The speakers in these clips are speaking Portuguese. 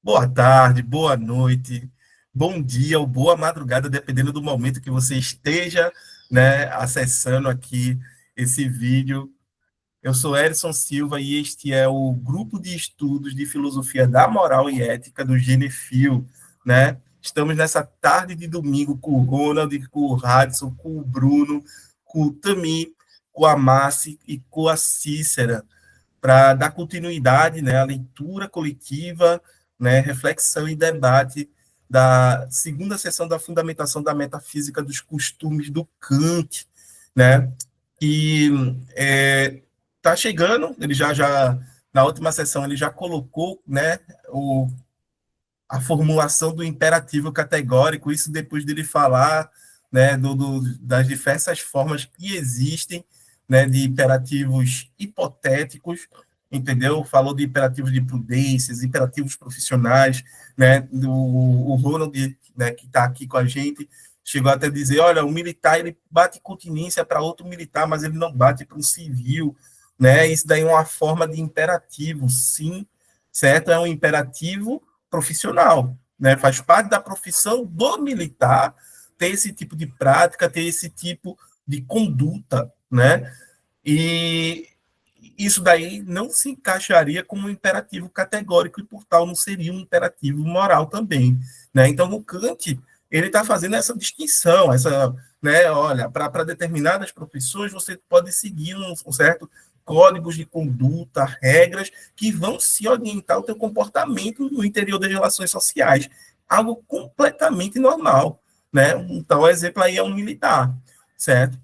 Boa tarde, boa noite, bom dia ou boa madrugada, dependendo do momento que você esteja, né, acessando aqui esse vídeo. Eu sou Erison Silva e este é o grupo de estudos de filosofia da moral e ética do Genefil, né? Estamos nessa tarde de domingo com o Ronald, com o Radson, com o Bruno, com o Tami, com a Massi e com a Cícera, para dar continuidade, né, à leitura coletiva, né, reflexão e debate da segunda sessão da fundamentação da metafísica dos costumes do Kant, né, que está chegando, ele já na última sessão ele já colocou, né, a formulação do imperativo categórico, isso depois dele falar, né, das diversas formas que existem, né, de imperativos hipotéticos, entendeu? Falou de imperativos de prudências, imperativos profissionais, né, o Ronald, né, que está aqui com a gente, chegou até a dizer, olha, o militar ele bate continência para outro militar, mas ele não bate para um civil, né? Isso daí é uma forma de imperativo, sim, certo? É um imperativo profissional, né? Faz parte da profissão do militar ter esse tipo de prática, ter esse tipo de conduta, né? E isso daí não se encaixaria como um imperativo categórico e, por tal, não seria um imperativo moral também, né? Então, o Kant ele está fazendo essa distinção, essa, né? Olha, para determinadas profissões você pode seguir um certo códigos de conduta, regras que vão se orientar o teu comportamento no interior das relações sociais, algo completamente normal, né? Então, o exemplo aí é um militar, certo?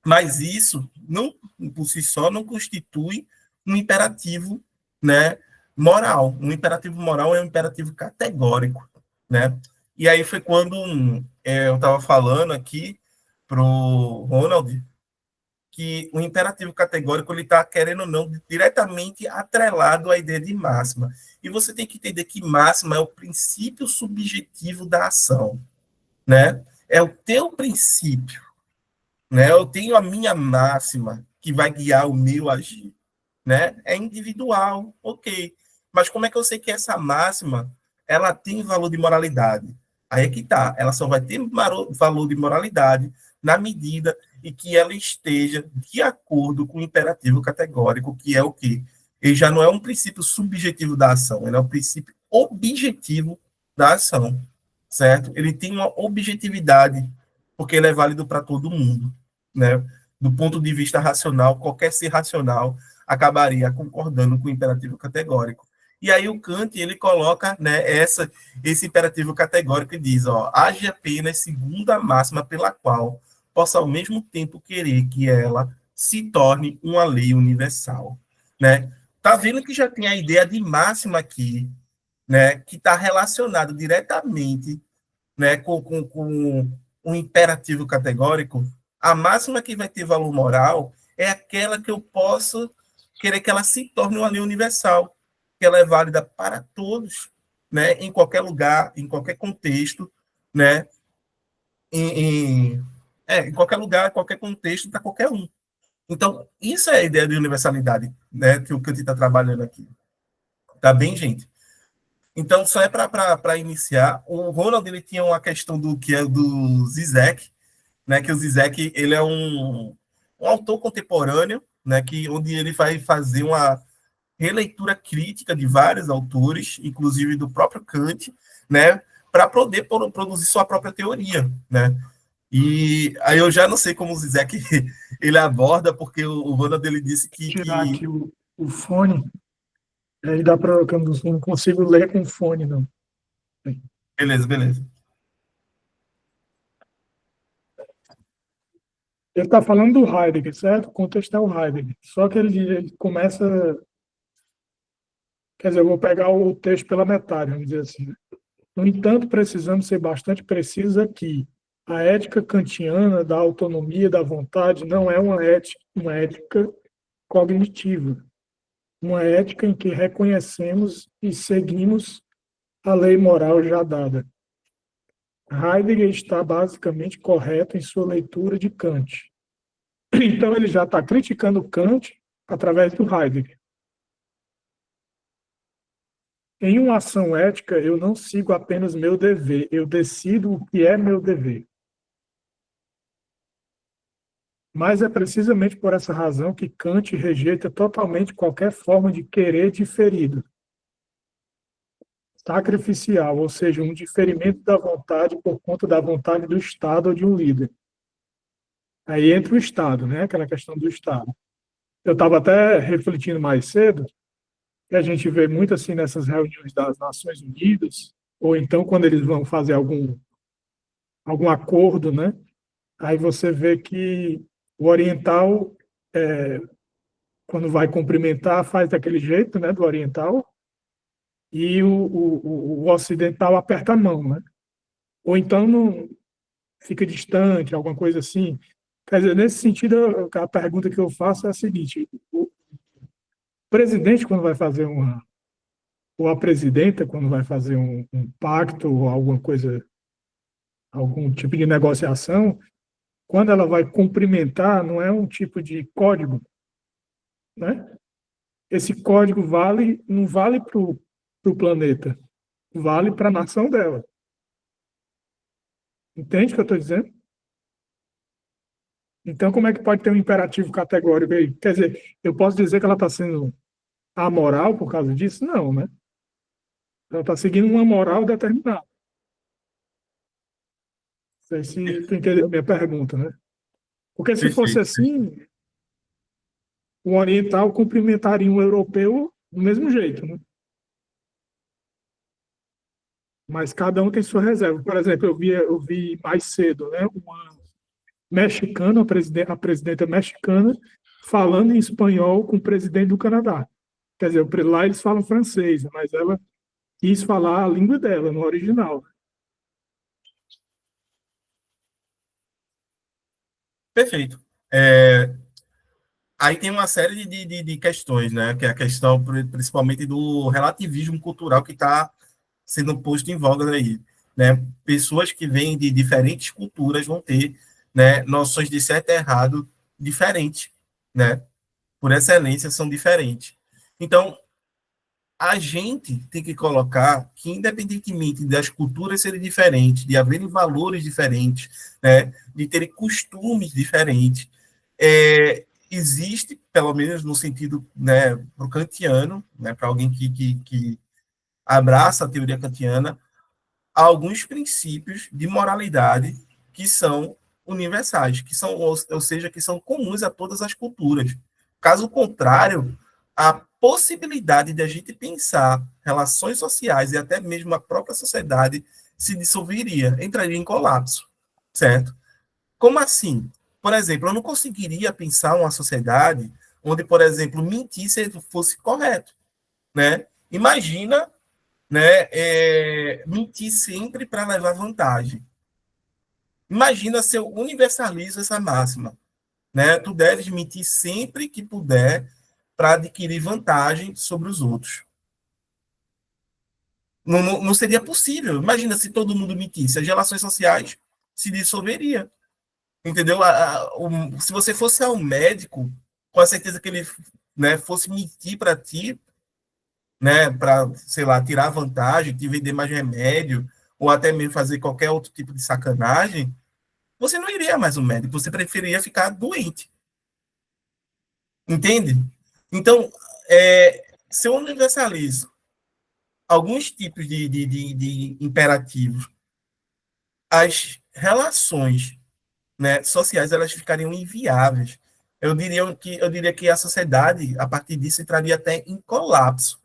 Mas isso, não, por si só, não constitui um imperativo, né, moral. Um imperativo moral é um imperativo categórico, né? E aí foi quando eu estava falando aqui para o Ronald que o imperativo categórico ele está, querendo ou não, diretamente atrelado à ideia de máxima. E você tem que entender que máxima é o princípio subjetivo da ação, né? É o teu princípio, né? Eu tenho a minha máxima que vai guiar o meu agir, né? É individual, ok. Mas como é que eu sei que essa máxima ela tem valor de moralidade? Aí é que tá. Ela só vai ter valor de moralidade na medida em que ela esteja de acordo com o imperativo categórico, que é o quê? Ele já não é um princípio subjetivo da ação, ele é um princípio objetivo da ação, certo? Ele tem uma objetividade, porque ele é válido para todo mundo, né? Do ponto de vista racional, qualquer ser racional acabaria concordando com o imperativo categórico. E aí o Kant ele coloca, né, esse imperativo categórico e diz, ó, age apenas segundo a máxima pela qual possa ao mesmo tempo querer que ela se torne uma lei universal, né? Tá vendo que já tem a ideia de máxima aqui, né, que está relacionado diretamente, né, com um imperativo categórico. A máxima que vai ter valor moral é aquela que eu posso querer que ela se torne uma lei universal, que ela é válida para todos, né, em qualquer lugar, em qualquer contexto, né, em qualquer lugar, em qualquer contexto, para qualquer um. Então, isso é a ideia de universalidade, né, que o Kant está trabalhando aqui. Tá bem, gente? Então, só é para iniciar. O Ronald ele tinha uma questão do que é do Zizek, né? Que o Zizek ele é um autor contemporâneo, né? Que onde ele vai fazer uma releitura crítica de vários autores, inclusive do próprio Kant, né? Para poder produzir sua própria teoria, né? E aí eu já não sei como o Zizek ele aborda, porque o Ronald ele disse Tirar aqui o fone, aí dá para eu não consigo ler com fone, não. beleza, beleza. Ele está falando do Heidegger, certo? O contexto é o Heidegger. Só que ele começa. Quer dizer, eu vou pegar o texto pela metade, vamos dizer assim. No entanto, precisamos ser bastante precisos aqui. A ética kantiana da autonomia da vontade não é uma ética cognitiva, uma ética em que reconhecemos e seguimos a lei moral já dada. Heidegger está basicamente correto em sua leitura de Kant. Então, ele já está criticando Kant através do Heidegger. Em uma ação ética, eu não sigo apenas meu dever, eu decido o que é meu dever. Mas é precisamente por essa razão que Kant rejeita totalmente qualquer forma de querer diferido, sacrificial, ou seja, um diferimento da vontade por conta da vontade do Estado ou de um líder. Aí entra o Estado, né? Aquela questão do Estado. Eu estava até refletindo mais cedo, que a gente vê muito assim nessas reuniões das Nações Unidas, ou então quando eles vão fazer algum acordo, né? Aí você vê que o oriental, quando vai cumprimentar, faz daquele jeito, né, do oriental, e o ocidental aperta a mão, né? Ou então não fica distante, alguma coisa assim. Quer dizer, nesse sentido, a pergunta que eu faço é a seguinte: o presidente, quando vai fazer ou a presidenta, quando vai fazer um pacto ou alguma coisa, algum tipo de negociação, quando ela vai cumprimentar, não é um tipo de código, né? Esse código não vale para o planeta, vale para a nação dela. Entende o que eu estou dizendo? Então, como é que pode ter um imperativo categórico aí? Quer dizer, eu posso dizer que ela está sendo amoral por causa disso? Não, né? Ela está seguindo uma moral determinada. Não sei se tu entendeu a minha pergunta, né? Porque se fosse Perfeito, perfeito. assim, o oriental cumprimentaria um europeu do mesmo jeito, né? Mas cada um tem sua reserva. Por exemplo, eu vi mais cedo, né, uma mexicana, a presidenta mexicana, falando em espanhol com o presidente do Canadá. Quer dizer, lá eles falam francês, mas ela quis falar a língua dela, no original. Perfeito. Aí tem uma série de questões, né? Que é a questão principalmente do relativismo cultural que está sendo posto em voga aí, né? Pessoas que vêm de diferentes culturas vão ter, né, noções de certo e errado diferentes, né? Por excelência são diferentes. Então, a gente tem que colocar que, independentemente das culturas serem diferentes, de haverem valores diferentes, né, de terem costumes diferentes, existe, pelo menos no sentido, né, para o kantiano, né, para alguém que abraça a teoria kantiana, alguns princípios de moralidade que são universais, que são, ou seja, que são comuns a todas as culturas. Caso contrário, a possibilidade de a gente pensar relações sociais e até mesmo a própria sociedade se dissolveria, entraria em colapso, certo? Como assim? Por exemplo, eu não conseguiria pensar uma sociedade onde, por exemplo, mentir fosse correto, né? Imagina, né, mentir sempre para levar vantagem. Imagina se eu universalizo essa máxima, né? Tu deves mentir sempre que puder para adquirir vantagem sobre os outros. Não seria possível. Imagina se todo mundo mentisse, as relações sociais se dissolveriam. Entendeu? Se você fosse ao médico, com a certeza que ele, né, fosse mentir para ti, né, para, sei lá, tirar vantagem, te vender mais remédio, ou até mesmo fazer qualquer outro tipo de sacanagem, você não iria mais ao médico, você preferia ficar doente. Entende? Então, se eu universalizo alguns tipos de imperativos, as relações, né, sociais elas ficariam inviáveis. Eu diria que a sociedade, a partir disso, entraria até em colapso,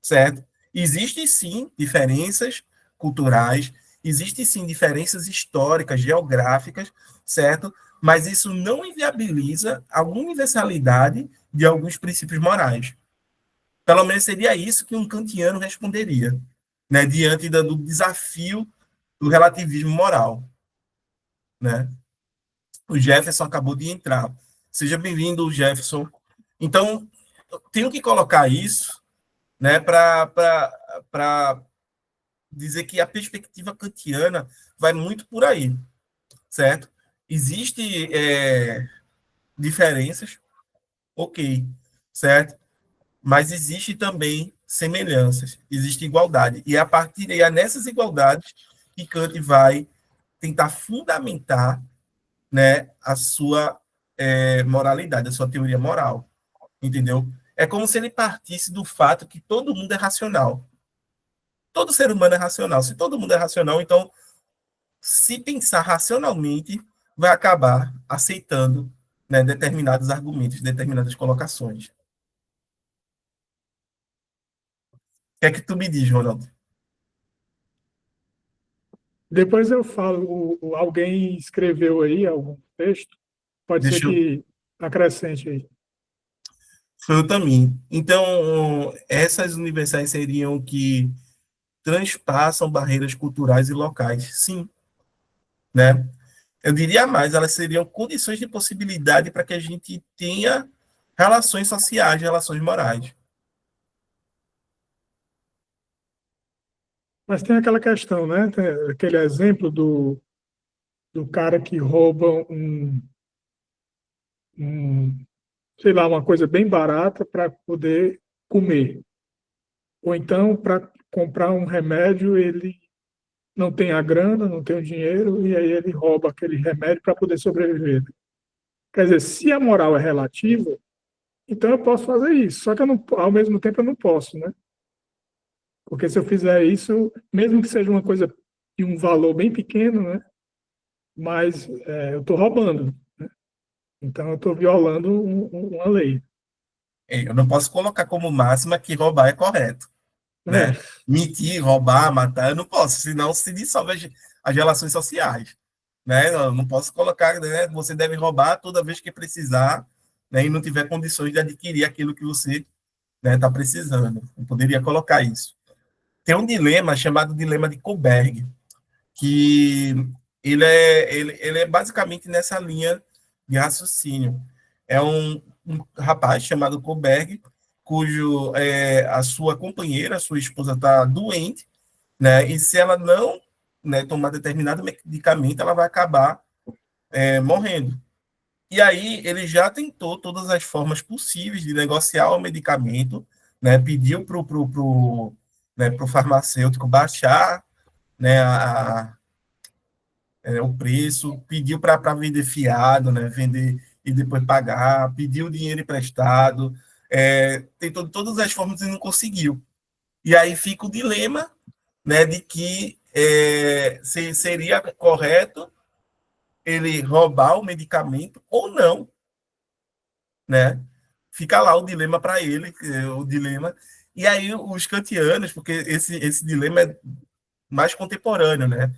certo? Existem sim diferenças culturais, existem sim diferenças históricas, geográficas, certo? Mas isso não inviabiliza a universalidade de alguns princípios morais. Pelo menos seria isso que um kantiano responderia, né, diante do desafio do relativismo moral, né? O Jefferson acabou de entrar. Seja bem-vindo, Jefferson. Então, eu tenho que colocar isso, né, para dizer que a perspectiva kantiana vai muito por aí, certo? Existem diferenças, ok, certo? mas existe também semelhanças, existe igualdade. E é nessas igualdades que Kant vai tentar fundamentar, né, a sua moralidade, a sua teoria moral, entendeu? É como se ele partisse do fato que todo mundo é racional. Todo ser humano é racional. Se todo mundo é racional, então, se pensar racionalmente, vai acabar aceitando, né, determinados argumentos, determinadas colocações. O que é que tu me diz, Ronaldo? Depois eu falo, alguém escreveu aí algum texto, pode ser Deixa eu. que acrescente aí. Eu também. Então, essas universais seriam que transpassam barreiras culturais e locais. Sim, né? Eu diria mais, elas seriam condições de possibilidade para que a gente tenha relações sociais, relações morais. Mas tem aquela questão, né? Tem aquele exemplo do cara que rouba um, sei lá, uma coisa bem barata para poder comer. Ou então, para comprar um remédio, ele não tem a grana, não tem o dinheiro, e aí ele rouba aquele remédio para poder sobreviver. Quer dizer, se a moral é relativa, então eu posso fazer isso. Só que eu não, ao mesmo tempo eu não posso, né? Porque se eu fizer isso, mesmo que seja uma coisa de um valor bem pequeno, né? Mas eu estou roubando. Então eu estou violando uma lei. Eu não posso colocar como máxima que roubar é correto, É, né? Mentir, roubar, matar, eu não posso, senão se dissolve as relações sociais, né? Eu não posso colocar, né? Você deve roubar toda vez que precisar, né? E não tiver condições de adquirir aquilo que você, né, está precisando. Eu poderia colocar isso. Tem um dilema chamado dilema de Kohlberg, que ele é basicamente nessa linha de raciocínio. É um rapaz chamado Kohlberg, cujo a sua companheira, a sua esposa, está doente, né? E se ela não, né, tomar determinado medicamento, ela vai acabar morrendo. E aí ele já tentou todas as formas possíveis de negociar o medicamento, né? Pediu pro farmacêutico baixar, né, o preço, pediu para vender fiado, né, vender e depois pagar, pediu dinheiro emprestado, tentou de todas as formas e não conseguiu. E aí fica o dilema, né, de que seria correto ele roubar o medicamento ou não, né? Fica lá o dilema para ele, o dilema. E aí os kantianos, porque esse dilema é mais contemporâneo, né?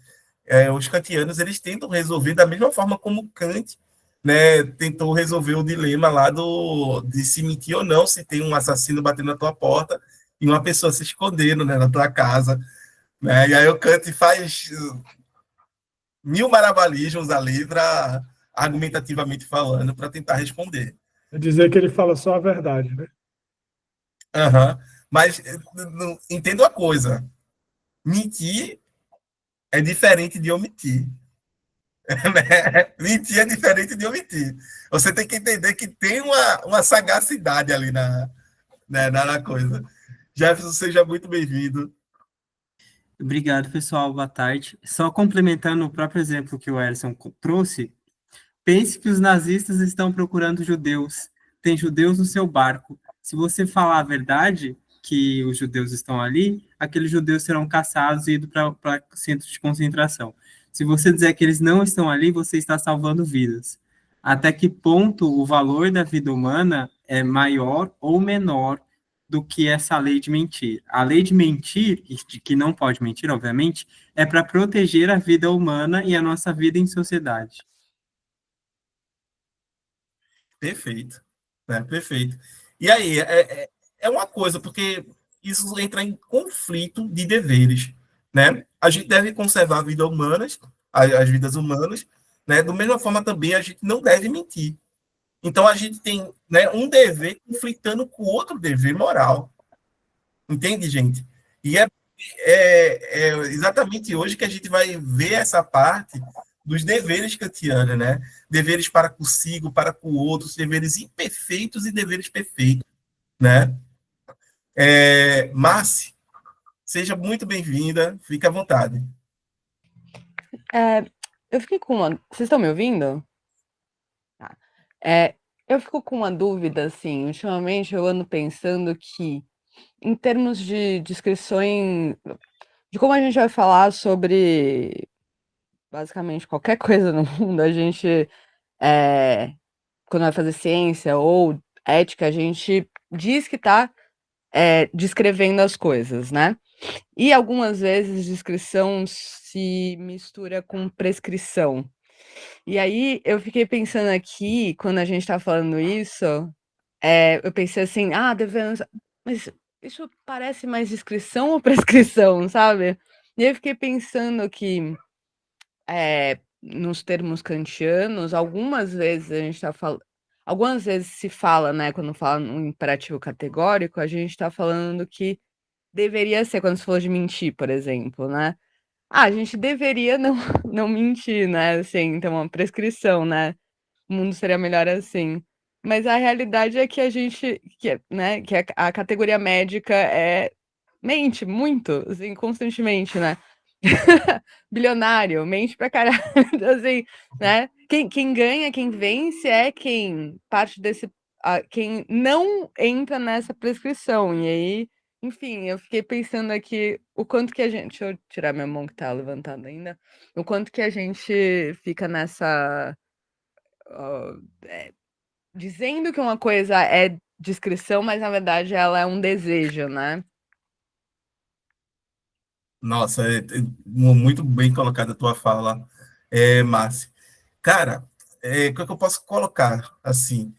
Os kantianos eles tentam resolver da mesma forma como Kant, né, tentou resolver o dilema lá de se mentir ou não, se tem um assassino batendo na tua porta e uma pessoa se escondendo, né, na tua casa, né? E aí o Kant faz mil malabarismos ali para argumentativamente falando para tentar responder. dizer que ele fala só a verdade, né? Uhum. Mas entendo a coisa, mentir é diferente de omitir. Né? Mentir é diferente de omitir. Você tem que entender que tem uma sagacidade ali na coisa. Jefferson, seja muito bem-vindo. Obrigado, pessoal. Boa tarde. Só complementando o próprio exemplo que o Erison trouxe, pense que os nazistas estão procurando judeus. Tem judeus no seu barco. Se você falar a verdade, que os judeus estão ali, aqueles judeus serão caçados e idos para centros de concentração. Se você dizer que eles não estão ali, você está salvando vidas. Até que ponto o valor da vida humana é maior ou menor do que essa lei de mentir? A lei de mentir, que não pode mentir, obviamente, é para proteger a vida humana e a nossa vida em sociedade. Perfeito. Né? Perfeito. E aí, é uma coisa, porque isso entra em conflito de deveres. Né? A gente deve conservar a vida humana, as vidas humanas, né? Da mesma forma também a gente não deve mentir. Então a gente tem, né, um dever conflitando com outro dever moral. Entende, gente? E é exatamente hoje que a gente vai ver essa parte dos deveres kantianos, né? Deveres para consigo, para com outros, deveres imperfeitos e deveres perfeitos, né? Márcia, seja muito bem-vinda, fique à vontade. Eu fiquei com uma. Vocês estão me ouvindo? Tá. Eu fico com uma dúvida, assim. Ultimamente eu ando pensando que, em termos de descrições, de como a gente vai falar sobre basicamente qualquer coisa no mundo, a gente, quando vai fazer ciência ou ética, a gente diz que está descrevendo as coisas, né? E algumas vezes descrição se mistura com prescrição. E aí eu fiquei pensando aqui, quando a gente tá falando isso, eu pensei assim, devemos. Mas isso parece mais descrição ou prescrição, sabe? E aí eu fiquei pensando que, nos termos kantianos, algumas vezes a gente tá falando. Algumas vezes se fala, né, quando fala no imperativo categórico, a gente tá falando que deveria ser, quando se falou de mentir, por exemplo, né? A gente deveria não, não mentir, né? Assim, ter uma prescrição, né? O mundo seria melhor assim. Mas a realidade é que a gente, né, que a categoria médica mente muito, assim, constantemente, né? Bilionário, mente pra caralho, então, assim, né? Quem ganha, quem vence é quem parte desse, quem não entra nessa prescrição. E aí, enfim, eu fiquei pensando aqui o quanto que a gente, deixa eu tirar minha mão que tá levantada ainda, o quanto que a gente fica nessa, ó, dizendo que uma coisa é descrição, mas na verdade ela é um desejo, né? Nossa, muito bem colocada a tua fala, Márcia. Cara, o que eu posso colocar, assim,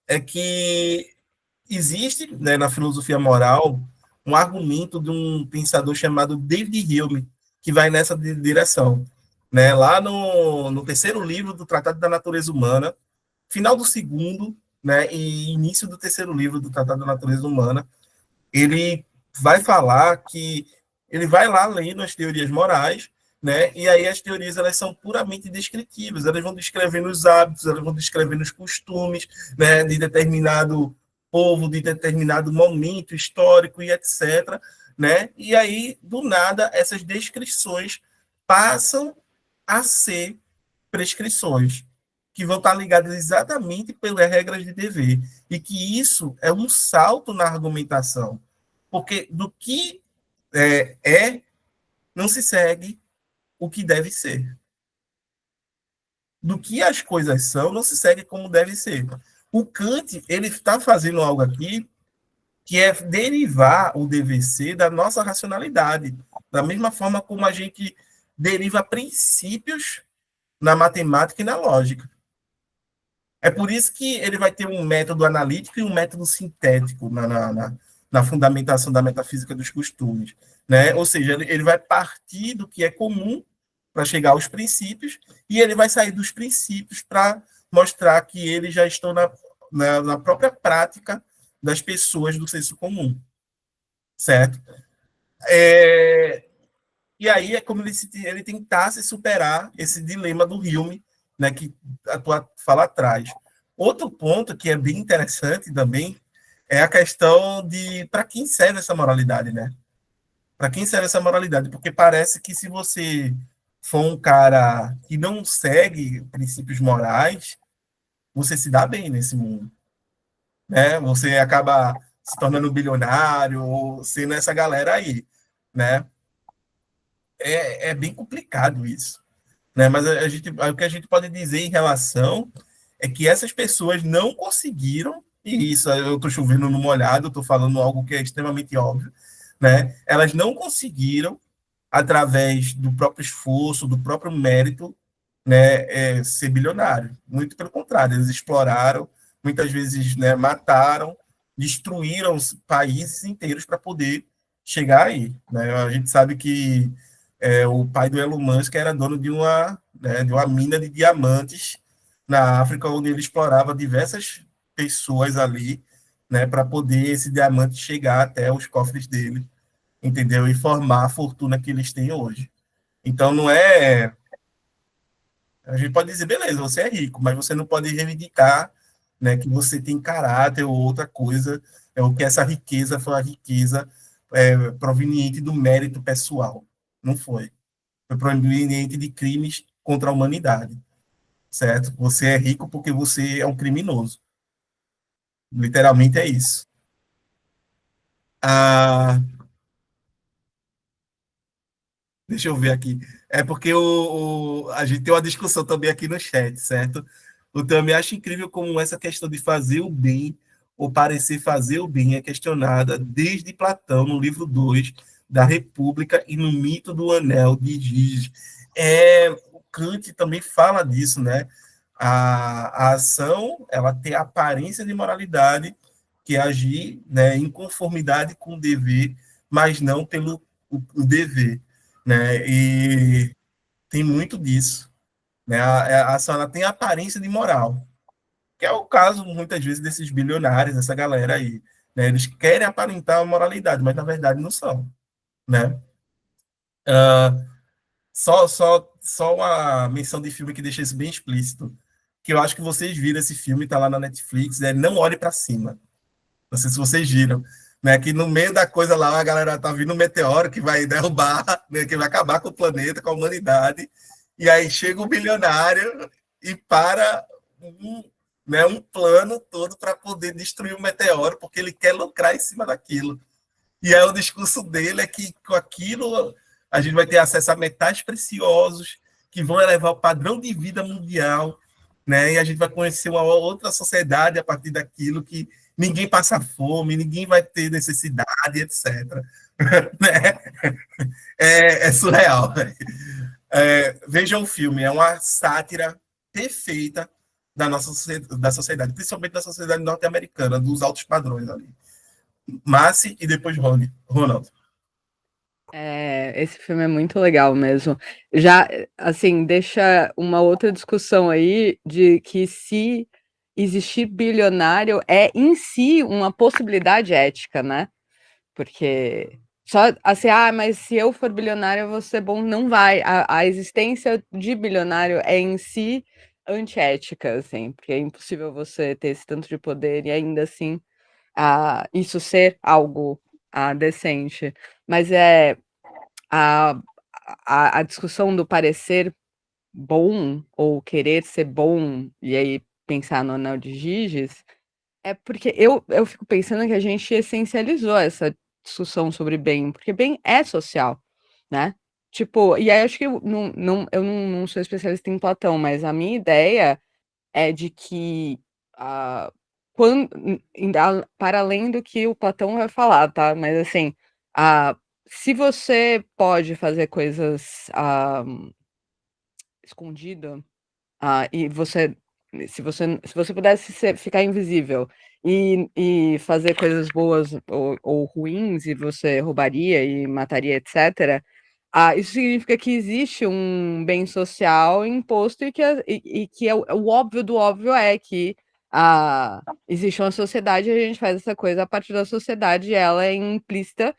é que existe, né, na filosofia moral um argumento de um pensador chamado David Hume, que vai nessa direção. Né? Lá no terceiro livro do Tratado da Natureza Humana, final do segundo, né, e início do terceiro livro do Tratado da Natureza Humana, ele vai falar que ele vai lá lendo as teorias morais, né? E aí as teorias elas são puramente descritivas, elas vão descrevendo os hábitos, elas vão descrevendo os costumes, né, de determinado povo, de determinado momento histórico e etc, né? E aí do nada essas descrições passam a ser prescrições que vão estar ligadas exatamente pelas regras de dever e que isso é um salto na argumentação, porque do que não se segue o que deve ser. Do que as coisas são, não se segue como deve ser. O Kant, ele está fazendo algo aqui que é derivar o dever ser da nossa racionalidade, da mesma forma como a gente deriva princípios na matemática e na lógica. É por isso que ele vai ter um método analítico e um método sintético na fundamentação da metafísica dos costumes. Né? Ou seja, ele vai partir do que é comum para chegar aos princípios e ele vai sair dos princípios para mostrar que eles já estão na própria prática das pessoas do senso comum. Certo? E aí é como ele tentasse superar esse dilema do Hume, né, que a tua fala atrás. Outro ponto que é bem interessante também é a questão de para quem serve essa moralidade, né? Para quem serve essa moralidade? Porque parece que se você for um cara que não segue princípios morais, você se dá bem nesse mundo, né? Você acaba se tornando bilionário ou sendo essa galera aí, né? É bem complicado isso. Né? Mas o que a gente pode dizer em relação é que essas pessoas não conseguiram, e isso eu estou chovendo no molhado, estou falando algo que é extremamente óbvio, né? Elas não conseguiram, através do próprio esforço, do próprio mérito, né, ser bilionário. Muito pelo contrário, eles exploraram, muitas vezes, né, mataram, destruíram países inteiros para poder chegar aí. Né? A gente sabe que o pai do Elon Musk era dono de uma mina de diamantes na África, onde ele explorava diversas pessoas ali, né, para poder esse diamante chegar até os cofres dele, entendeu? E formar a fortuna que eles têm hoje. Então, não é. A gente pode dizer, beleza, você é rico, mas você não pode reivindicar, né, que você tem caráter ou outra coisa, é o que essa riqueza foi a riqueza proveniente do mérito pessoal. Não foi. Foi proveniente de crimes contra a humanidade, certo? Você é rico porque você é um criminoso. Literalmente é isso. Ah, deixa eu ver aqui. É porque a gente tem uma discussão também aqui no chat, certo? Eu também acho incrível como essa questão de fazer o bem ou parecer fazer o bem é questionada desde Platão, no livro 2 da República e no mito do Anel de Giges. O Kant também fala disso, né? A ação, ela tem a aparência de moralidade, que é agir, né, em conformidade com o dever, mas não pelo o dever, né? E tem muito disso, né? A ação, ela tem a aparência de moral, que é o caso muitas vezes desses bilionários, dessa galera aí, né? Eles querem aparentar a moralidade, mas na verdade não são, né? Só uma menção de filme que deixa isso bem explícito, que eu acho que vocês viram esse filme, tá lá na Netflix, é Não Olhe para Cima. Não sei se vocês viram, né? Que no meio da coisa lá, a galera tá vindo um meteoro que vai derrubar, né? Que vai acabar com o planeta, com a humanidade. E aí chega um bilionário e para um plano todo para poder destruir o meteoro, porque ele quer lucrar em cima daquilo. E aí o discurso dele é que com aquilo a gente vai ter acesso a metais preciosos que vão elevar o padrão de vida mundial, né? E a gente vai conhecer uma outra sociedade a partir daquilo, que ninguém passa fome, ninguém vai ter necessidade, etc. Né? É surreal. Vejam o filme, é uma sátira perfeita da sociedade, principalmente da sociedade norte-americana, dos altos padrões ali. Massi e depois Ronald. Esse filme é muito legal mesmo. Já, assim, deixa uma outra discussão aí de que se existir bilionário é em si uma possibilidade ética, né? Porque só assim, mas se eu for bilionário, eu vou ser bom, não vai. A existência de bilionário é em si antiética, assim, porque é impossível você ter esse tanto de poder e ainda assim isso ser algo decente. Mas a, a discussão do parecer bom ou querer ser bom, e aí pensar no Anel de Giges, é porque eu fico pensando que a gente essencializou essa discussão sobre bem, porque bem é social, né? Tipo, e aí acho que eu não sou especialista em Platão, mas a minha ideia é de que quando, para além do que o Platão vai falar, tá? Mas assim, se você pode fazer coisas escondido, e se você pudesse ficar invisível e fazer coisas boas ou ruins, e você roubaria e mataria, etc., isso significa que existe um bem social imposto e que o óbvio do óbvio é que existe uma sociedade e a gente faz essa coisa a partir da sociedade e ela é implícita.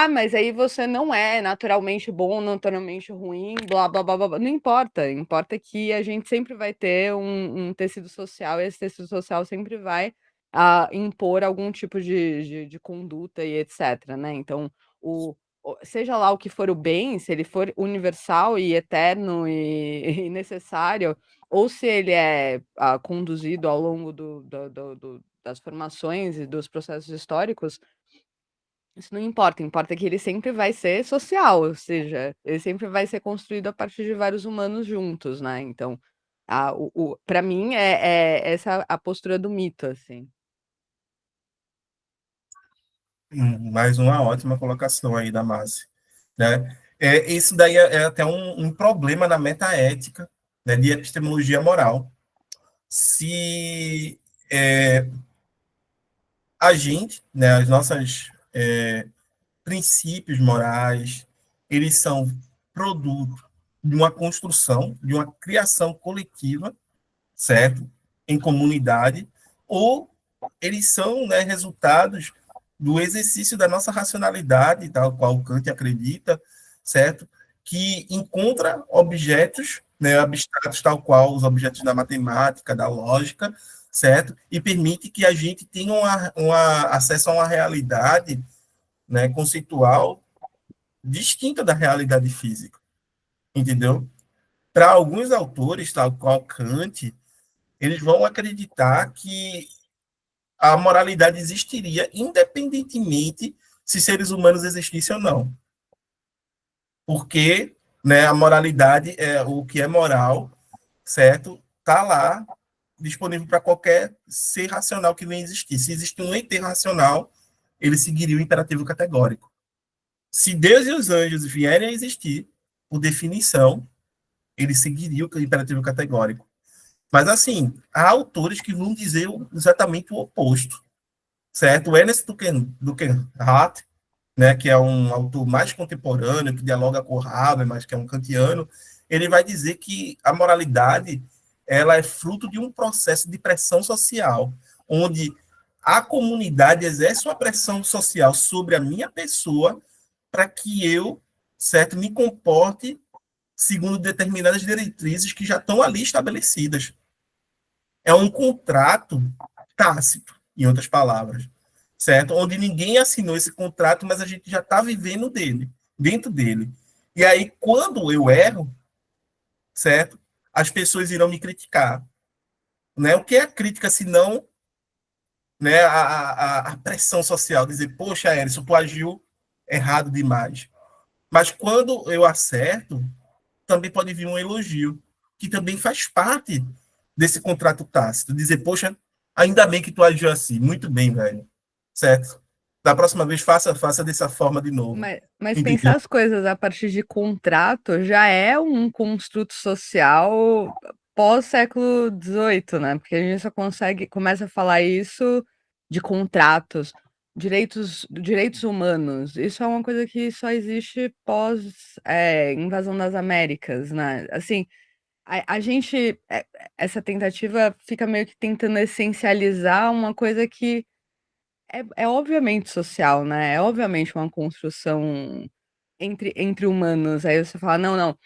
Mas aí você não é naturalmente bom, naturalmente ruim, blá, blá, blá, blá, blá. Não importa. Importa que a gente sempre vai ter um tecido social e esse tecido social sempre vai impor algum tipo de conduta e etc, né? Então, seja lá o que for o bem, se ele for universal e eterno e necessário, ou se ele é conduzido ao longo das formações e dos processos históricos, isso não importa, importa que ele sempre vai ser social, ou seja, ele sempre vai ser construído a partir de vários humanos juntos, né? Então, para mim, essa a postura do mito, assim. Mais uma ótima colocação aí da Márcia, né? Isso daí é até um problema na metaética, né, de epistemologia moral. Se a gente, né, as nossas princípios morais, eles são produto de uma construção, de uma criação coletiva, certo? Em comunidade, ou eles são, né, resultados do exercício da nossa racionalidade, tal qual Kant acredita, certo? Que encontra objetos, né, abstratos, tal qual os objetos da matemática, da lógica, certo? E permite que a gente tenha acesso a uma realidade, né, conceitual distinta da realidade física, entendeu? Para alguns autores, tal qual Kant, eles vão acreditar que a moralidade existiria independentemente se seres humanos existissem ou não. Porque, né, a moralidade é o que é moral, certo? Está lá disponível para qualquer ser racional que venha existir. Se existe um ente racional, ele seguiria o imperativo categórico. Se Deus e os anjos vierem a existir, por definição, ele seguiria o imperativo categórico. Mas, assim, há autores que vão dizer exatamente o oposto, certo? O Ernest Hart, né, que é um autor mais contemporâneo, que dialoga com Habermas, que é um kantiano, ele vai dizer que a moralidade ela é fruto de um processo de pressão social, onde a comunidade exerce uma pressão social sobre a minha pessoa para que eu, certo, me comporte segundo determinadas diretrizes que já estão ali estabelecidas. É um contrato tácito, em outras palavras, certo? Onde ninguém assinou esse contrato, mas a gente já está vivendo dele, dentro dele. E aí, quando eu erro, certo? As pessoas irão me criticar, né? O que é a crítica, se não, né, a pressão social, dizer, poxa, Erison, tu agiu errado demais. Mas quando eu acerto, também pode vir um elogio, que também faz parte desse contrato tácito. Dizer, poxa, ainda bem que tu agiu assim. Muito bem, velho. Certo? Da próxima vez, faça dessa forma de novo. Mas pensar as coisas a partir de contrato já é um construto social pós-século XVIII, né? Porque a gente só começa a falar isso de contratos, direitos humanos. Isso é uma coisa que só existe pós invasão das Américas, né? Assim, a gente, essa tentativa fica meio que tentando essencializar uma coisa que é obviamente social, né? É obviamente uma construção entre humanos. Aí você fala, não, não,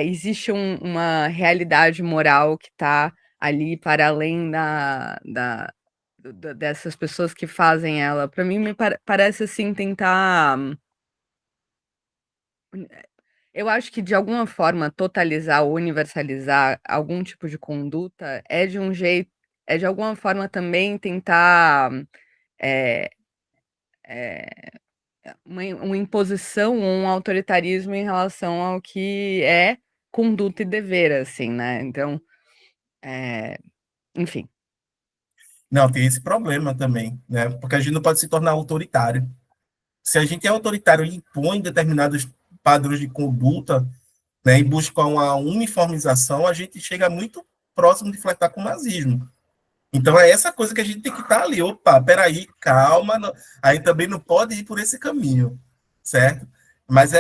existe uma realidade moral que está ali para além dessas pessoas que fazem ela. Para mim, parece assim tentar. Eu acho que de alguma forma totalizar ou universalizar algum tipo de conduta é de um jeito, é de alguma forma também tentar é, é, uma imposição ou um autoritarismo em relação ao que é conduta e dever, assim, né? Então, enfim. Não, tem esse problema também, né? Porque a gente não pode se tornar autoritário. Se a gente é autoritário e impõe determinados padrões de conduta, né, e busca uma uniformização, a gente chega muito próximo de flertar com o nazismo. Então é essa coisa que a gente tem que estar ali. Opa, peraí, calma. Aí também não pode ir por esse caminho, certo? Mas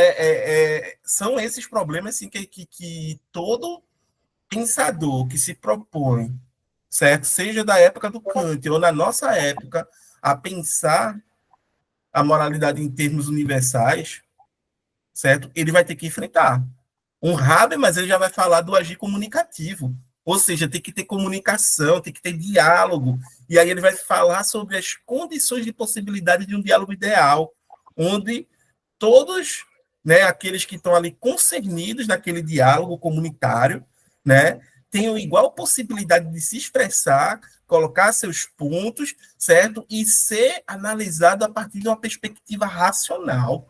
são esses problemas assim, que todo pensador que se propõe, certo? Seja da época do Kant ou na nossa época, a pensar a moralidade em termos universais, certo? Ele vai ter que enfrentar. Um Habermas ele já vai falar do agir comunicativo, ou seja, tem que ter comunicação, tem que ter diálogo, e aí ele vai falar sobre as condições de possibilidade de um diálogo ideal, onde todos, né, aqueles que estão ali concernidos naquele diálogo comunitário, né, tenham igual possibilidade de se expressar, colocar seus pontos, certo? E ser analisado a partir de uma perspectiva racional.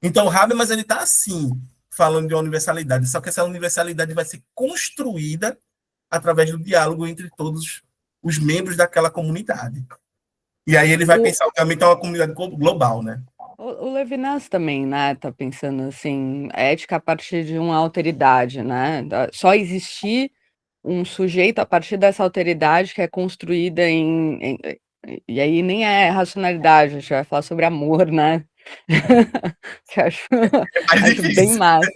Então, o Habermas ele está assim, falando de uma universalidade, só que essa universalidade vai ser construída através do diálogo entre todos os membros daquela comunidade. E aí ele vai pensar, obviamente, é uma comunidade global, né? O Levinas também, né, tá pensando assim, ética a partir de uma alteridade, né? Só existir um sujeito a partir dessa alteridade que é construída e aí nem é racionalidade, a gente vai falar sobre amor, né? Que eu acho bem massa.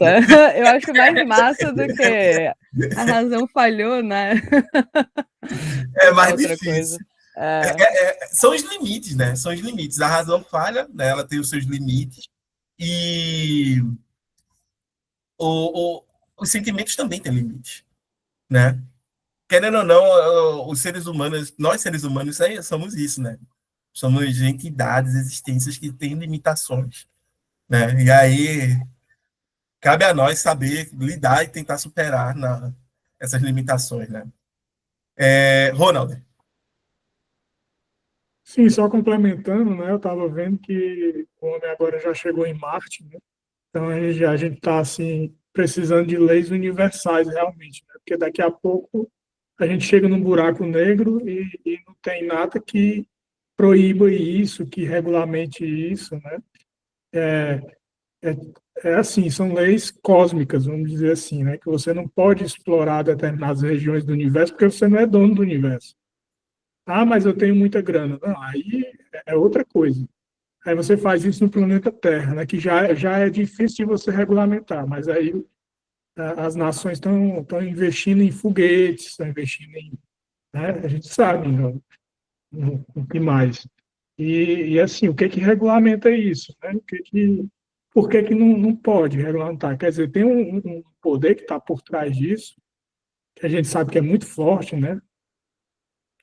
Eu acho mais massa do que a razão falhou, né? É mais Outra difícil. coisa. São os limites, né? São os limites. A razão falha, né? Ela tem os seus limites. E os sentimentos também têm limites, né? querendo ou não, os seres humanos, nós seres humanos somos isso, né? Somos entidades, existências que têm limitações, né? E aí cabe a nós saber lidar e tentar superar essas limitações, né? Ronald. Sim, só complementando, né? Eu estava vendo que o homem agora já chegou em Marte, né? Então a gente está assim precisando de leis universais realmente, né? Porque daqui a pouco a gente chega num buraco negro e não tem nada que proíba isso, que regulamente isso, né? É, é assim, são leis cósmicas, vamos dizer assim, né? Que você não pode explorar determinadas regiões do universo porque você não é dono do universo. Ah, mas eu tenho muita grana. Não, aí é outra coisa. Aí você faz isso no planeta Terra, né? Que já é difícil de você regulamentar, mas aí as nações estão investindo em foguetes, estão investindo em, né? A gente sabe, no que mais. E assim, o que que regulamenta isso, né? Por que que não pode regulamentar? Quer dizer, tem um poder que está por trás disso, que a gente sabe que é muito forte, né?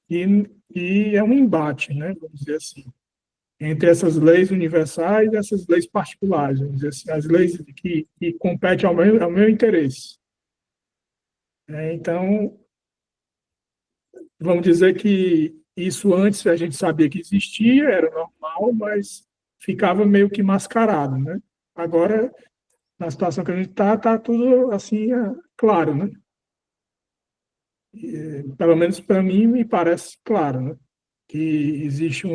E, e é um embate, né? Vamos dizer assim, entre essas leis universais e essas leis particulares, vamos dizer assim, as leis que competem ao meu interesse. Então, vamos dizer que isso antes a gente sabia que existia, era normal, mas ficava meio que mascarado, né? Agora, na situação que a gente está tudo assim, claro, né? Pelo menos para mim me parece claro, né? Que existe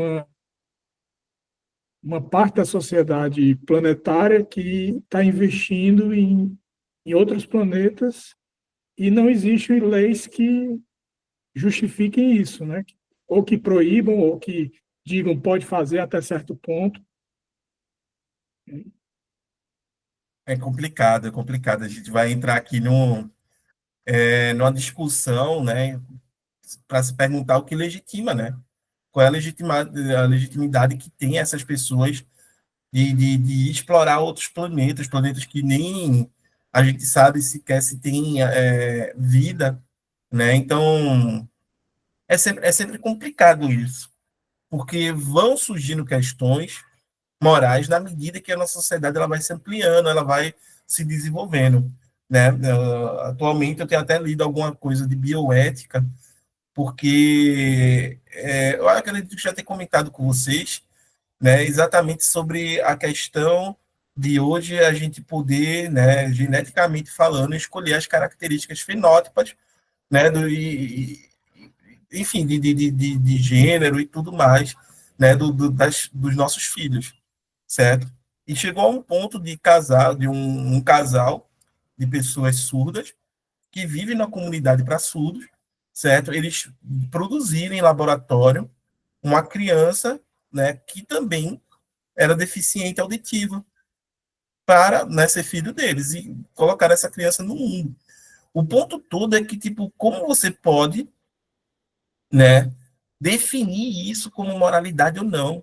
uma parte da sociedade planetária que está investindo em outros planetas e não existem leis que justifiquem isso, né? Ou que proíbam, ou que digam pode fazer até certo ponto. É complicado, é complicado. A gente vai entrar aqui numa discussão, né, para se perguntar o que legitima, né? Qual é a legitimidade que tem essas pessoas de explorar outros planetas, planetas que nem a gente sabe sequer se tem vida, né? Então, é sempre complicado isso, porque vão surgindo questões morais na medida que a nossa sociedade ela vai se ampliando, ela vai se desenvolvendo, né? Atualmente eu tenho até lido alguma coisa de bioética, porque eu acredito que já ter comentado com vocês, né, exatamente sobre a questão de hoje a gente poder, né, geneticamente falando, escolher as características fenótipas, né, enfim, de gênero e tudo mais, né, dos nossos filhos, certo? E chegou a um ponto de casal, de um casal de pessoas surdas que vivem na comunidade para surdos, certo? Eles produzirem em laboratório uma criança, né, que também era deficiente auditiva para, né, ser filho deles e colocar essa criança no mundo. O ponto todo é que, tipo, como você pode, né, definir isso como moralidade ou não?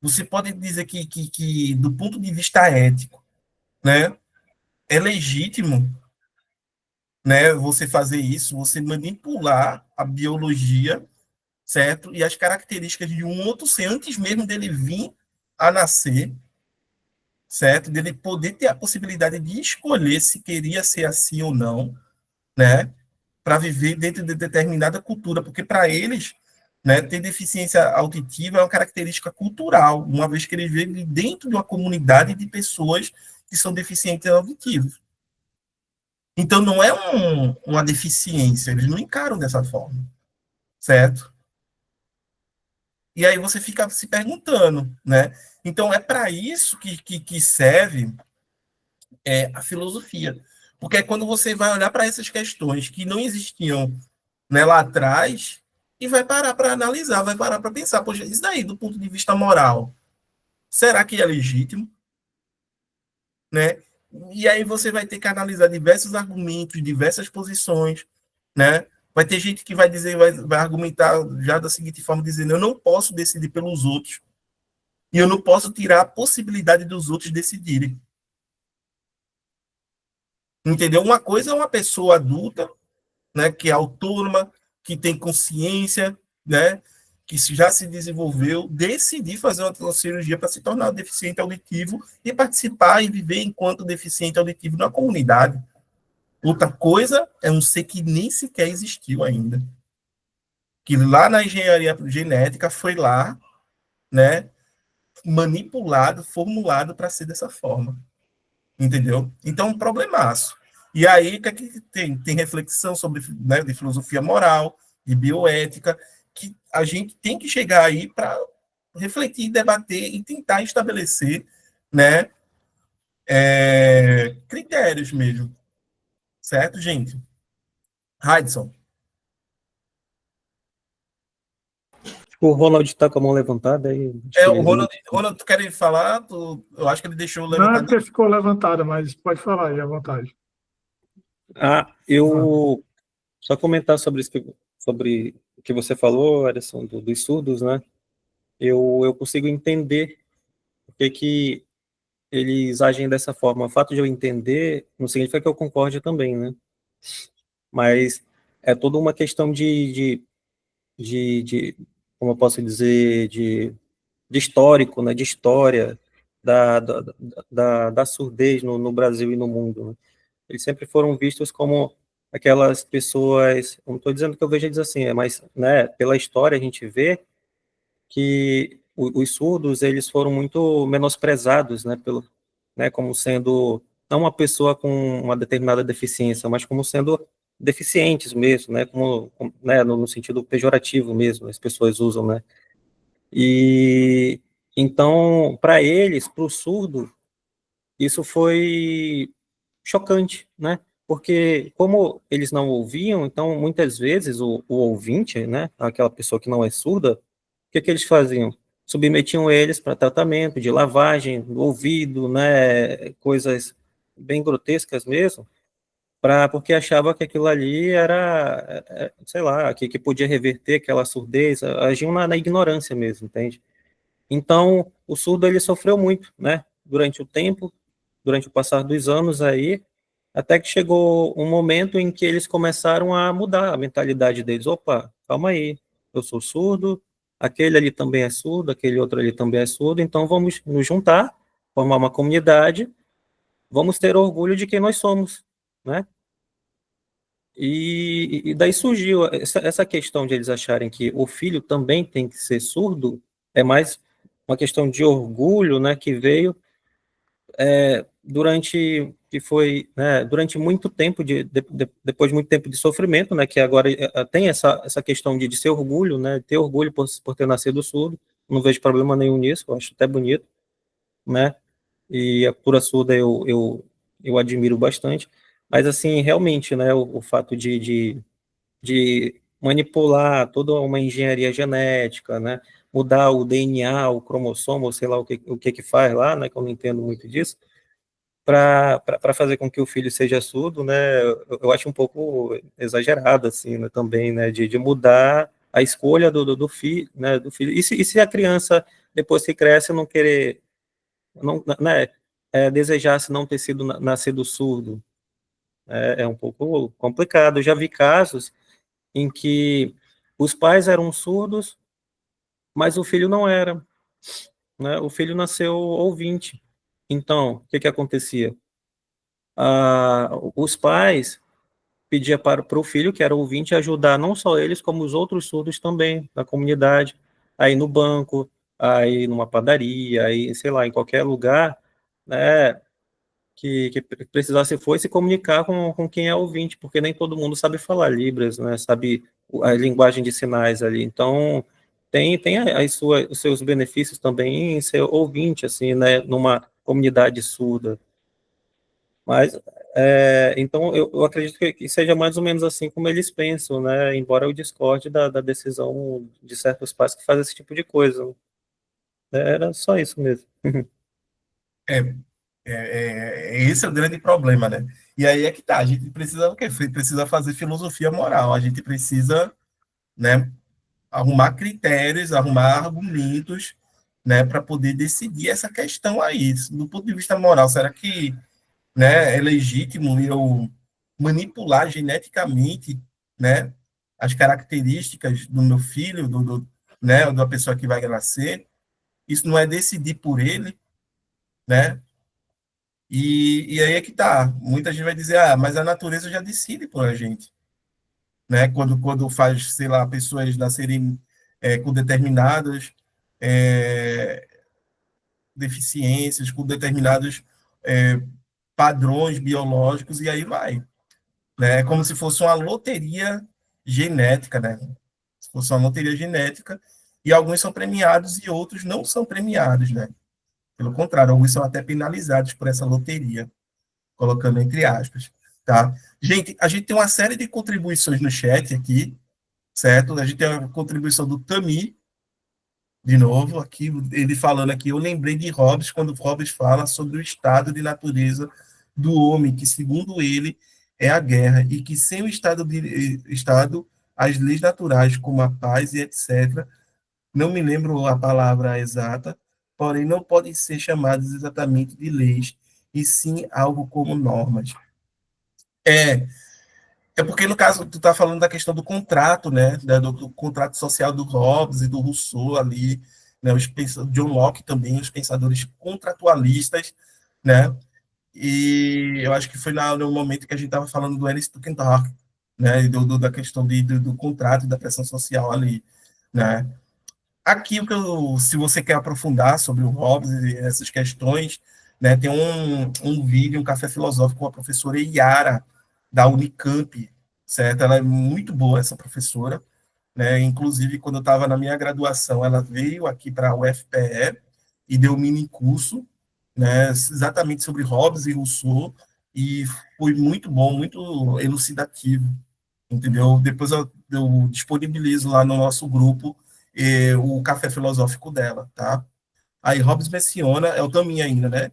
Você pode dizer que do ponto de vista ético, né, é legítimo, né, você fazer isso, você manipular a biologia, certo? E as características de um outro ser antes mesmo dele vir a nascer, certo? Dele poder ter a possibilidade de escolher se queria ser assim ou não, né? Para viver dentro de determinada cultura, porque para eles, né, ter deficiência auditiva é uma característica cultural, uma vez que eles vivem dentro de uma comunidade de pessoas que são deficientes auditivos. Então não é uma deficiência, eles não encaram dessa forma, certo? E aí você fica se perguntando, né? Então é para isso que serve a filosofia. Porque é quando você vai olhar para essas questões que não existiam, né, lá atrás e vai parar para analisar, vai parar para pensar, poxa, isso daí do ponto de vista moral, será que é legítimo? Né? E aí você vai ter que analisar diversos argumentos, diversas posições, né? Vai ter gente que vai dizer, vai argumentar já da seguinte forma, dizendo, eu não posso decidir pelos outros, e eu não posso tirar a possibilidade dos outros decidirem. Entendeu? Uma coisa é uma pessoa adulta, né, que é autônoma, que tem consciência, né, que já se desenvolveu, decidir fazer uma cirurgia para se tornar deficiente auditivo e participar e viver enquanto deficiente auditivo na comunidade. Outra coisa é um ser que nem sequer existiu ainda. Que lá na engenharia genética foi lá, né, manipulado, formulado para ser dessa forma. Entendeu? Então, um problemaço. E aí, o que é que tem? Tem reflexão sobre, né, de filosofia moral, de bioética, que a gente tem que chegar aí para refletir, debater e tentar estabelecer, né, critérios mesmo. Certo, gente? Hudson. O Ronald está com a mão levantada aí. O Ronald, tu quer falar? Eu acho que ele deixou Não é levantado. porque ficou levantada, mas pode falar aí à vontade. Eu só comentar sobre isso sobre o que você falou, Ederson, dos surdos, né? Eu consigo entender por que eles agem dessa forma. O fato de eu entender não significa que eu concorde também, né? Mas é toda uma questão de como eu posso dizer, de histórico, né? De história da surdez no Brasil e no mundo, né? Eles sempre foram vistos como aquelas pessoas, não estou dizendo que eu vejo eles assim, mas, né, pela história a gente vê que os surdos, eles foram muito menosprezados, né, como sendo, não uma pessoa com uma determinada deficiência, mas como sendo deficientes mesmo, né, né, no sentido pejorativo mesmo, as pessoas usam, né, e então, para eles, para o surdo, isso foi chocante, né? Porque como eles não ouviam, então muitas vezes o ouvinte, né, aquela pessoa que não é surda, o que eles faziam? Submetiam eles para tratamento de lavagem do ouvido, né, coisas bem grotescas mesmo, porque achava que aquilo ali era, sei lá, que podia reverter aquela surdez, agiam na ignorância mesmo, entende? Então, o surdo ele sofreu muito, né, durante o tempo, durante o passar dos anos aí, até que chegou um momento em que eles começaram a mudar a mentalidade deles. Opa, calma aí, eu sou surdo, aquele ali também é surdo, aquele outro ali também é surdo, então vamos nos juntar, formar uma comunidade, vamos ter orgulho de quem nós somos, né? E daí surgiu essa questão de eles acharem que o filho também tem que ser surdo, é mais uma questão de orgulho, né, que veio durante muito tempo, depois de muito tempo de sofrimento, né, que agora tem essa questão de ser orgulho, né, ter orgulho por ter nascido surdo, não vejo problema nenhum nisso, eu acho até bonito, né, e a cultura surda eu admiro bastante, mas assim, realmente, né, o fato de manipular toda uma engenharia genética, né, mudar o DNA, o cromossomo, sei lá o que faz lá, né, que eu não entendo muito disso, para fazer com que o filho seja surdo, né, eu acho um pouco exagerado, assim, né, também, né, de mudar a escolha do filho, né, do filho. E se a criança, depois que cresce, não querer, não, né, desejasse não ter sido nascido surdo, é um pouco complicado. Eu já vi casos em que os pais eram surdos, mas o filho não era, né, o filho nasceu ouvinte. Então, o que acontecia? Os pais pedia para o filho, que era ouvinte, ajudar não só eles, como os outros surdos também, da comunidade, aí no banco, aí numa padaria, aí, sei lá, em qualquer lugar, né, que precisasse foi se comunicar com quem é ouvinte, porque nem todo mundo sabe falar Libras, né, sabe a linguagem de sinais ali, então tem os seus benefícios também em ser ouvinte, assim, né, numa comunidade surda. Mas, então, eu acredito que seja mais ou menos assim como eles pensam, né? Embora eu discorde da decisão de certos pais que fazem esse tipo de coisa. Era só isso mesmo. Esse é o grande problema, né? E aí é que tá, a gente precisa o quê? Precisa fazer filosofia moral, a gente precisa, né, arrumar critérios, arrumar argumentos, né, para poder decidir essa questão aí. Do ponto de vista moral, será que, né, é legítimo eu manipular geneticamente né, as características do meu filho, né, da pessoa que vai nascer. Isso não é decidir por ele, né? E aí é que tá. Muita gente vai dizer, mas a natureza já decide por a gente, né? Quando faz, sei lá, pessoas nascerem com determinadas é, deficiências, com determinados é, padrões biológicos, e aí vai, né? É como se fosse uma loteria genética, né? Se fosse uma loteria genética, e alguns são premiados e outros não são premiados, né? Pelo contrário, alguns são até penalizados por essa loteria, colocando entre aspas, tá? Gente, a gente tem uma série de contribuições no chat aqui, certo? A gente tem a contribuição do Tami, de novo, aqui, ele falando aqui, eu lembrei de Hobbes, quando Hobbes fala sobre o estado de natureza do homem, que, segundo ele, é a guerra, e que sem o estado, as leis naturais, como a paz e etc., não me lembro a palavra exata, porém não podem ser chamadas exatamente de leis, e sim algo como normas. É, é porque, no caso, tu está falando da questão do contrato, né? Do contrato social do Hobbes e do Rousseau ali, né? John Locke também, os pensadores contratualistas, né? E eu acho que foi no momento que a gente estava falando do Ernest Tugendhat, né? Da questão do contrato e da pressão social ali, né? Aqui, se você quer aprofundar sobre o Hobbes e essas questões, né, tem um vídeo, um café filosófico com a professora Iara, da Unicamp, certo? Ela é muito boa, essa professora, né? Inclusive, quando eu estava na minha graduação, ela veio aqui para a UFPE e deu um mini curso, né, exatamente sobre Hobbes e Rousseau, e foi muito bom, muito elucidativo, entendeu? Depois eu disponibilizo lá no nosso grupo o café filosófico dela, tá? Aí Hobbes menciona, é o Tamin ainda, né?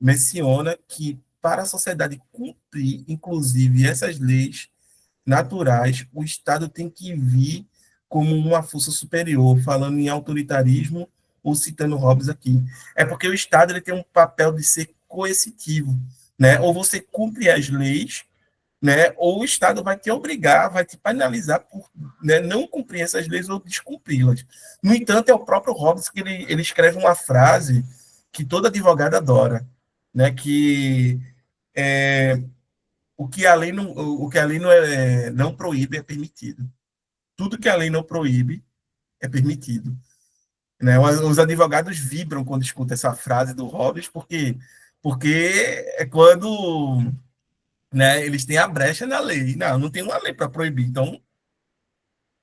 Menciona que para a sociedade cumprir, inclusive, essas leis naturais, o Estado tem que vir como uma força superior, falando em autoritarismo, ou citando Hobbes aqui. É porque o Estado ele tem um papel de ser coercitivo, né? Ou você cumpre as leis, né? Ou o Estado vai te obrigar, vai te penalizar por, né, não cumprir essas leis ou descumpri-las. No entanto, é o próprio Hobbes que ele escreve uma frase que todo advogado adora, né? Que o que a lei não proíbe é permitido. Tudo que a lei não proíbe é permitido. Né? Os advogados vibram quando escutam essa frase do Hobbes, porque é quando, né, eles têm a brecha na lei. Não tem uma lei para proibir, então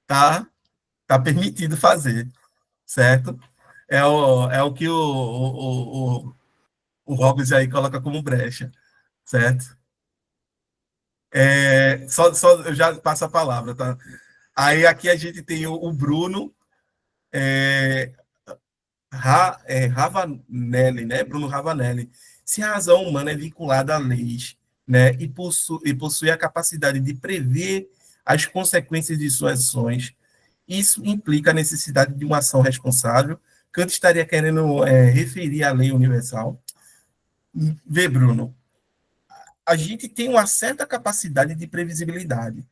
tá permitido fazer, certo? É o que o Hobbes aí coloca como brecha, certo? Só eu já passo a palavra, tá? Aí aqui a gente tem o Bruno é, Ravanelli, né? Bruno Ravanelli. Se a razão humana é vinculada a leis, né, e possui a capacidade de prever as consequências de suas ações, isso implica a necessidade de uma ação responsável. Kant estaria querendo referir à lei universal. Vê, Bruno, a gente tem uma certa capacidade de previsibilidade,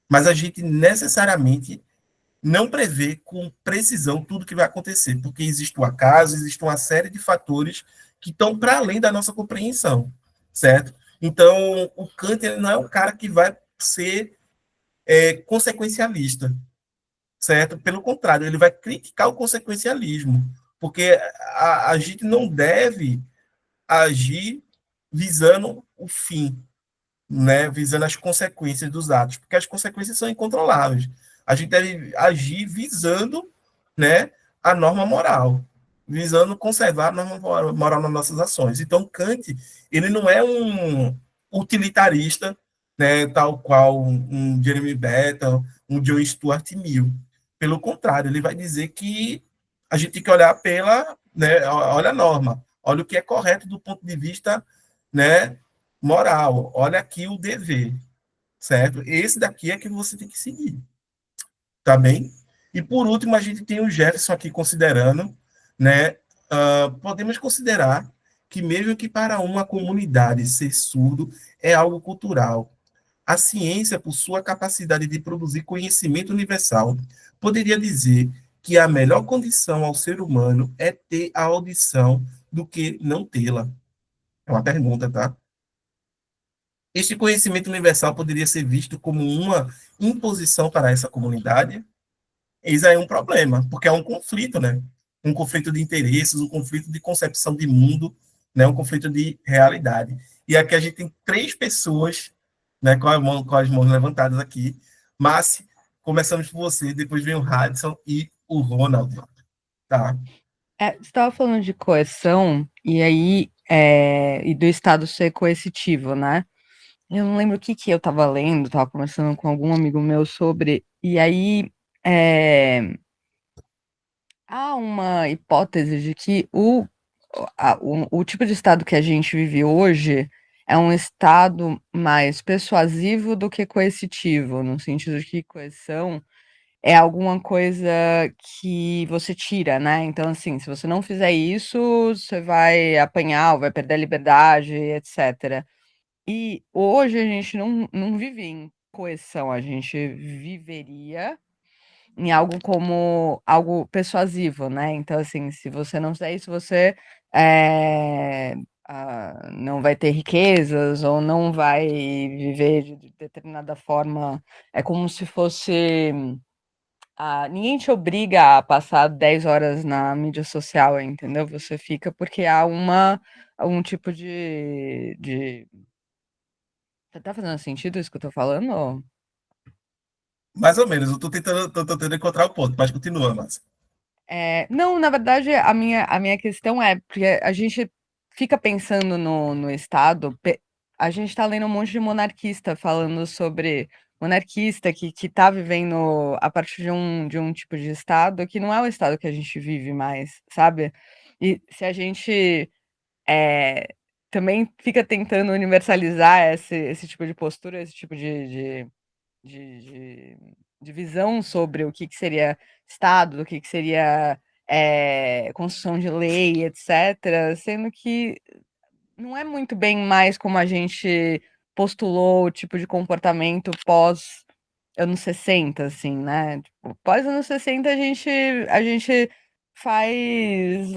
mas a gente necessariamente não prevê com precisão tudo que vai acontecer, porque existe o acaso, existe uma série de fatores que estão para além da nossa compreensão, certo? Então, o Kant ele não é um cara que vai ser consequencialista, certo? Pelo contrário, ele vai criticar o consequencialismo, porque a gente não deve agir visando o fim, né, visando as consequências dos atos, porque as consequências são incontroláveis. A gente deve agir visando, né, a norma moral, visando conservar a norma moral nas nossas ações. Então, Kant, ele não é um utilitarista, né, tal qual um Jeremy Bentham, um John Stuart Mill. Pelo contrário, ele vai dizer que a gente tem que olhar né, olha a norma, olha o que é correto do ponto de vista, né, moral, olha aqui o dever, certo? Esse daqui é que você tem que seguir, tá bem? E por último, a gente tem o Jefferson aqui considerando, né? Podemos considerar que mesmo que para uma comunidade ser surdo é algo cultural, A ciência, por sua capacidade de produzir conhecimento universal, poderia dizer que a melhor condição ao ser humano é ter a audição do que não tê-la. É uma pergunta, tá? Este conhecimento universal poderia ser visto como uma imposição para essa comunidade? Eis aí um problema, porque é um conflito, né? Um conflito de interesses, um conflito de concepção de mundo, né? Um conflito de realidade. E aqui a gente tem 3 pessoas, né, com as mãos levantadas aqui. Mas começamos por você, depois vem o Radisson e o Ronald. Tá? Você estava falando de coerção, e aí, e do Estado ser coercitivo, né? Eu não lembro o que que eu estava lendo, estava conversando com algum amigo meu sobre, e aí há uma hipótese de que o tipo de Estado que a gente vive hoje é um Estado mais persuasivo do que coercitivo, no sentido de que coerção é alguma coisa que você tira, né? Então, assim, se você não fizer isso, você vai apanhar, ou vai perder a liberdade, etc. E hoje a gente não vive em coerção, a gente viveria em algo como algo persuasivo, né? Então, assim, se você não fizer isso, você eh, não vai ter riquezas ou não vai viver de determinada forma. É como se fosse. Ninguém te obriga a passar 10 horas na mídia social, entendeu? Você fica porque há um tipo de. Tá fazendo sentido isso que eu tô falando? Mais ou menos, eu estou tentando encontrar o ponto, mas continua, Márcia. Não, na verdade, a minha questão é, porque a gente fica pensando no Estado, a gente está lendo um monte de monarquista falando sobre monarquista que está vivendo a partir de um tipo de Estado que não é o Estado que a gente vive mais, sabe? E se a gente é, também fica tentando universalizar esse tipo de postura, esse tipo de, de, de visão sobre o que seria Estado, o que seria construção de lei, etc., sendo que não é muito bem mais como a gente postulou o tipo de comportamento pós anos 60, assim, né? Tipo, pós anos 60 a gente faz.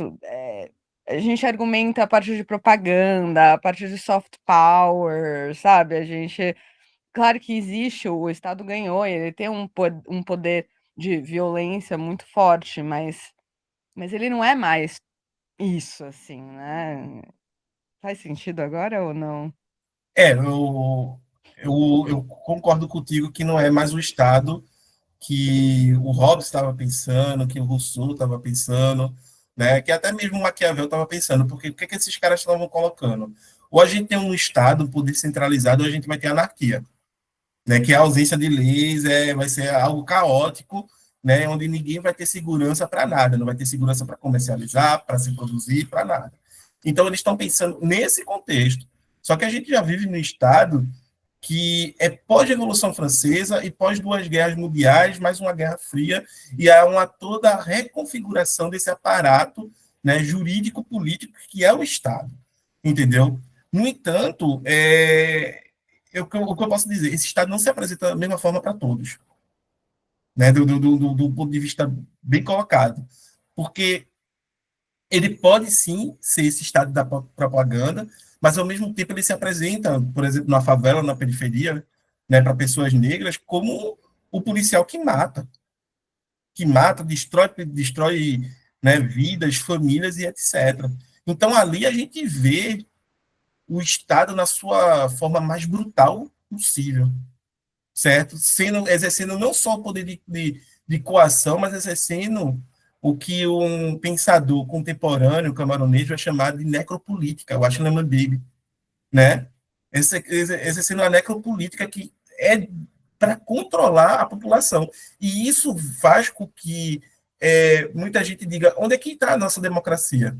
A gente argumenta a partir de propaganda, a partir de soft power, sabe? A gente. Claro que existe, o Estado ganhou, ele tem um poder de violência muito forte, mas ele não é mais isso, assim, né? Faz sentido agora ou não? Eu concordo contigo que não é mais o Estado que o Hobbes estava pensando, que o Rousseau estava pensando, né? Que até mesmo o Maquiavel estava pensando, porque o que, que esses caras estavam colocando? Ou a gente tem um Estado, um poder centralizado, ou a gente vai ter anarquia, né? Que a ausência de leis vai ser algo caótico, né? Onde ninguém vai ter segurança para nada, não vai ter segurança para comercializar, para se produzir, para nada. Então eles estão pensando nesse contexto. Só que a gente já vive no Estado que é pós-Revolução Francesa e pós duas guerras mundiais, mais uma Guerra Fria, e há uma toda a reconfiguração desse aparato, né, jurídico-político que é o Estado, entendeu? No entanto, o que eu posso dizer, esse Estado não se apresenta da mesma forma para todos, né, do ponto de vista bem colocado, porque ele pode sim ser esse Estado da propaganda, mas ao mesmo tempo ele se apresenta, por exemplo, na favela, na periferia, né, para pessoas negras, como o policial que mata, destrói, né, vidas, famílias e etc. Então ali a gente vê o Estado na sua forma mais brutal possível, certo? Exercendo não só o poder de coação, mas exercendo o que um pensador contemporâneo camaronês vai chamar de necropolítica, o Achille Mbembe, né? Exercendo a necropolítica que é para controlar a população. E isso faz com que muita gente diga, onde é que está a nossa democracia?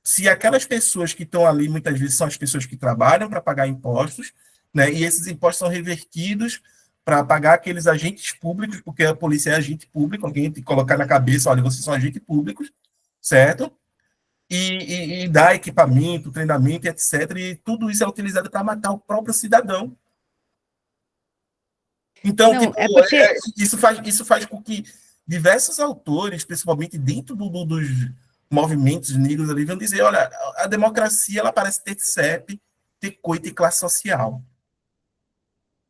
Se aquelas pessoas que estão ali, muitas vezes, são as pessoas que trabalham para pagar impostos, né, e esses impostos são revertidos para pagar aqueles agentes públicos, porque a polícia é agente público, alguém tem que colocar na cabeça, olha, vocês são agentes públicos, certo? E dar equipamento, treinamento, etc. E tudo isso é utilizado para matar o próprio cidadão. Então, Não, tipo, é porque. isso faz com que diversos autores, principalmente dentro dos movimentos negros ali, vão dizer, olha, a democracia ela parece ter CEP, ter coito e classe social.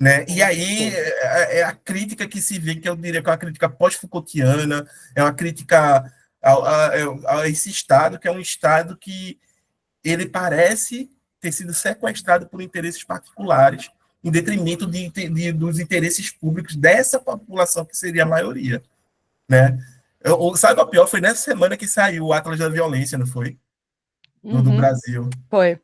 Né? E aí Sim. é a crítica que se vê, que eu diria que é uma crítica pós-Foucaultiana, é uma crítica a esse Estado, que é um Estado que ele parece ter sido sequestrado por interesses particulares, em detrimento dos interesses públicos dessa população que seria a maioria. Né? Sabe o pior? Foi nessa semana que saiu o Atlas da Violência, não foi? Do Uhum, Brasil. foi.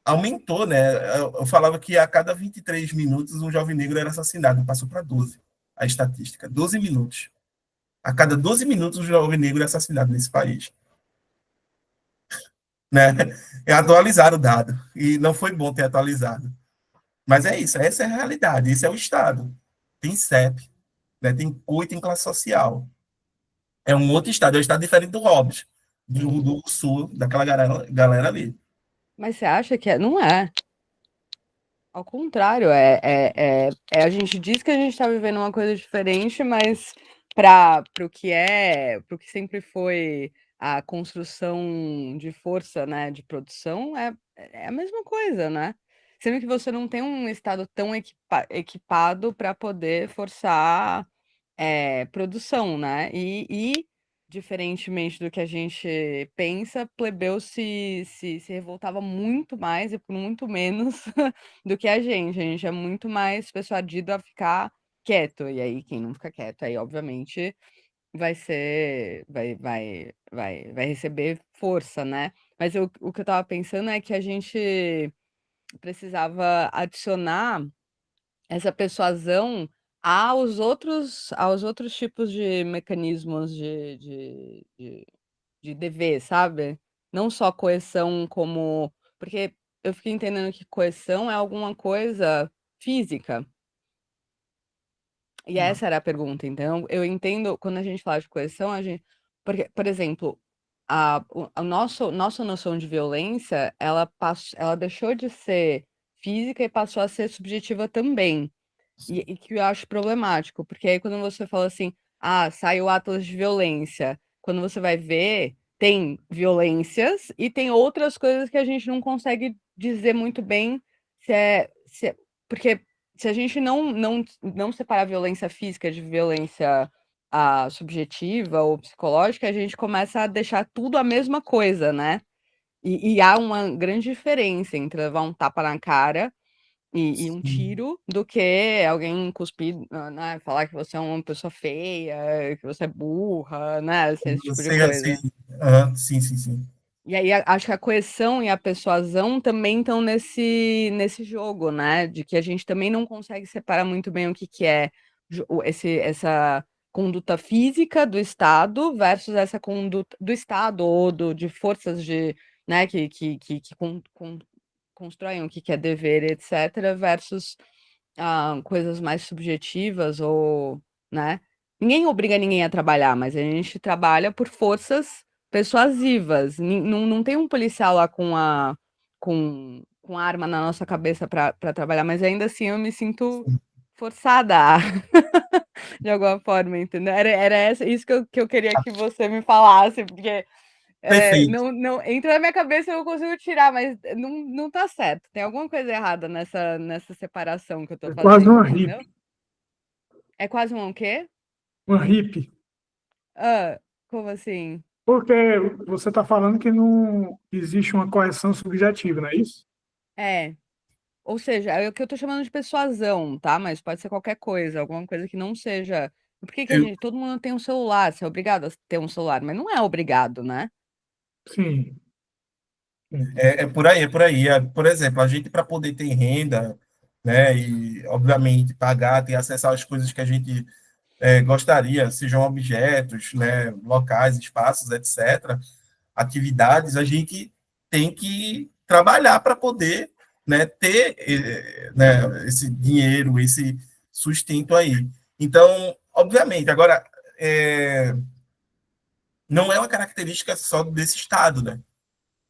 Aumentou, né? Eu falava que a cada 23 minutos um jovem negro era assassinado, passou para 12 a estatística. 12 minutos. A cada 12 minutos um jovem negro é assassinado nesse país. Né? É atualizar o dado. E não foi bom ter atualizado. Mas é isso, essa é a realidade, esse é o Estado. Tem CEP, né? Tem CUI, tem classe social. É um outro Estado, é um Estado diferente do Hobbes, do Sul, daquela galera ali. Mas você acha que é? Não é. Ao contrário, a gente diz que a gente está vivendo uma coisa diferente, mas para o que sempre foi a construção de força, né, de produção, é a mesma coisa, né? Sendo que você não tem um estado tão equipado para poder forçar produção, né? Diferentemente do que a gente pensa, plebeu se revoltava muito mais e por muito menos do que a gente. A gente é muito mais persuadido a ficar quieto. E aí, quem não fica quieto, aí, obviamente, vai receber força, né? Mas o que eu tava pensando é que a gente precisava adicionar essa persuasão aos outros tipos de mecanismos de dever, sabe? Não só coerção como. Porque eu fiquei entendendo que coerção é alguma coisa física. E essa era a pergunta. Então, eu entendo, quando a gente fala de coerção, a gente. Porque, por exemplo, a nossa noção de violência, ela deixou de ser física e passou a ser subjetiva também. E que eu acho problemático, porque aí quando você fala assim, sai o Atlas de violência, quando você vai ver, tem violências e tem outras coisas que a gente não consegue dizer muito bem porque se a gente não separar violência física de violência subjetiva ou psicológica, a gente começa a deixar tudo a mesma coisa, né? E há uma grande diferença entre levar um tapa na cara e um tiro do que alguém cuspir, né, falar que você é uma pessoa feia, que você é burra, né, esse tipo de Sei, assim, coisa. sim, sim, sim. E aí acho que a coerção e a persuasão também estão nesse jogo, né, de que a gente também não consegue separar muito bem o que é essa conduta física do Estado versus essa conduta do Estado ou de forças né, que constroem o que é dever, etc., versus coisas mais subjetivas ou, né? Ninguém obriga ninguém a trabalhar, mas a gente trabalha por forças persuasivas. Não tem um policial lá com arma na nossa cabeça para trabalhar, mas ainda assim eu me sinto forçada de alguma forma, entendeu? Era isso que eu queria que você me falasse, porque Perfeito. não entra na minha cabeça e eu consigo tirar, mas não tá certo. Tem alguma coisa errada nessa separação que eu tô É quase fazendo, uma entendeu? hippie. É quase um quê? Uma hippie. Como assim? Porque você está falando que não existe uma correção subjetiva, não é isso? É, ou seja, é o que eu tô chamando de persuasão, tá? Mas pode ser qualquer coisa, alguma coisa que não seja. Por que a Eu, gente, todo mundo tem um celular, você é obrigado a ter um celular, mas não é obrigado, né? Sim. Sim. é por aí, é por aí. Por exemplo, a gente, para poder ter renda, né, e, obviamente, pagar, ter acesso às coisas que a gente gostaria, sejam objetos, né, locais, espaços, etc., atividades, a gente tem que trabalhar para poder, né, ter né, esse dinheiro, esse sustento aí. Então, obviamente, agora, não é uma característica só desse Estado, né?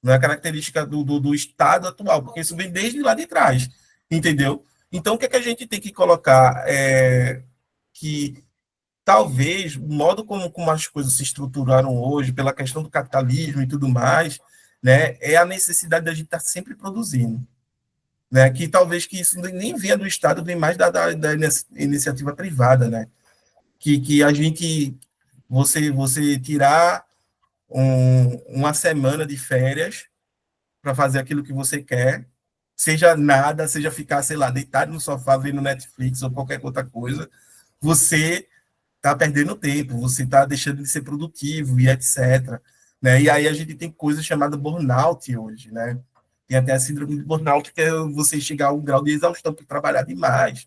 Não é característica do Estado atual, porque isso vem desde lá de trás, entendeu? Então, o que é que a gente tem que colocar? Que talvez o modo como as coisas se estruturaram hoje, pela questão do capitalismo e tudo mais, né, é a necessidade da gente estar sempre produzindo. Né, que talvez que isso nem venha do Estado, vem mais da iniciativa privada, né? Que a gente, você tirar uma semana de férias para fazer aquilo que você quer, seja nada, seja ficar, sei lá, deitado no sofá vendo Netflix ou qualquer outra coisa, você está perdendo tempo, você está deixando de ser produtivo e etc. Né? E aí a gente tem coisa chamada burnout hoje, né? Tem até a síndrome de burnout, que é você chegar a um grau de exaustão por trabalhar demais,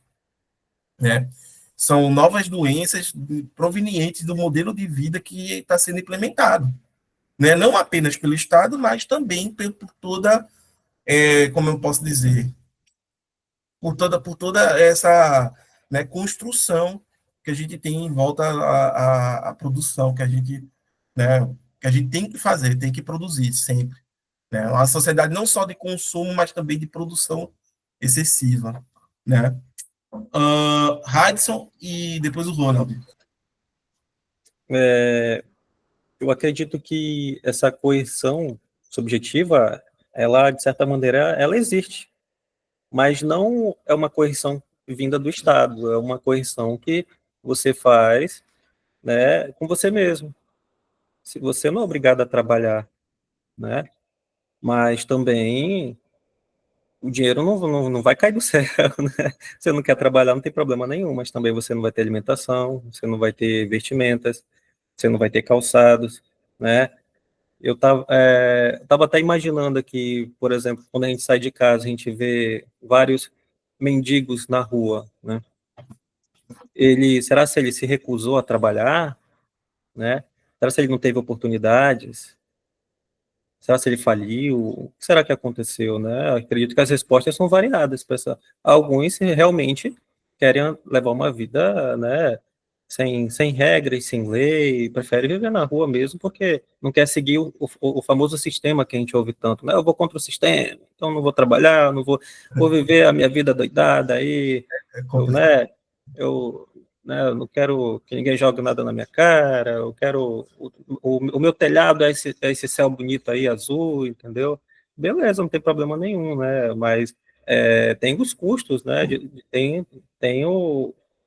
né? São novas doenças provenientes do modelo de vida que está sendo implementado, né? Não apenas pelo Estado, mas também por toda, como eu posso dizer, por toda essa, né, construção que a gente tem em volta à produção né, que a gente tem que fazer, tem que produzir sempre. Né? Uma sociedade não só de consumo, mas também de produção excessiva. Né? Hudson e depois o Ronald. Eu acredito que essa coerção subjetiva, ela, de certa maneira, ela existe, mas não é uma coerção vinda do Estado, é uma coerção que você faz, né, com você mesmo. Se você não é obrigado a trabalhar, né, mas também o dinheiro não vai cair do céu, né? Você não quer trabalhar, não tem problema nenhum, mas também você não vai ter alimentação, você não vai ter vestimentas, você não vai ter calçados, né? Eu tava até imaginando aqui, por exemplo, quando a gente sai de casa, a gente vê vários mendigos na rua, né? Será se ele se recusou a trabalhar, né? Será se ele não teve oportunidades? Será se ele faliu? O que será que aconteceu, né? Eu acredito que as respostas são variadas. Alguns realmente querem levar uma vida, né, sem regras, sem lei, prefere viver na rua mesmo, porque não quer seguir o famoso sistema que a gente ouve tanto, né? Eu vou contra o sistema, então não vou trabalhar, não vou viver a minha vida doidada aí, né? Eu, né, eu não quero que ninguém jogue nada na minha cara, eu quero o meu telhado é esse céu bonito aí, azul, entendeu? Beleza, não tem problema nenhum, né? Mas tem os custos, né? Tem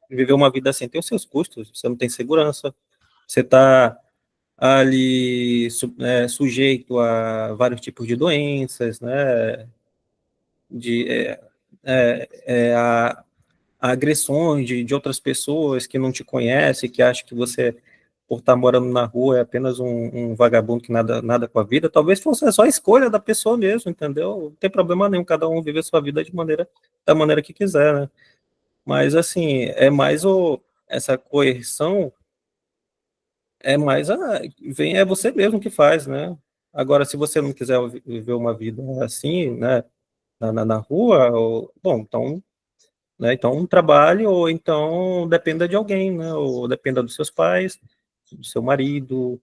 viver uma vida assim tem os seus custos, você não tem segurança, você está ali sujeito a vários tipos de doenças, né? De, a agressões de outras pessoas que não te conhecem, que acham que você, por estar morando na rua, é apenas um vagabundo que nada com a vida. Talvez fosse só a escolha da pessoa mesmo, entendeu? Não tem problema nenhum, cada um vive a sua vida da maneira que quiser, né? Mas, assim, essa coerção é você mesmo que faz, né? Agora, se você não quiser viver uma vida assim, né, na rua, bom, então, né? Então, trabalhe ou então dependa de alguém, né? Ou dependa dos seus pais, do seu marido,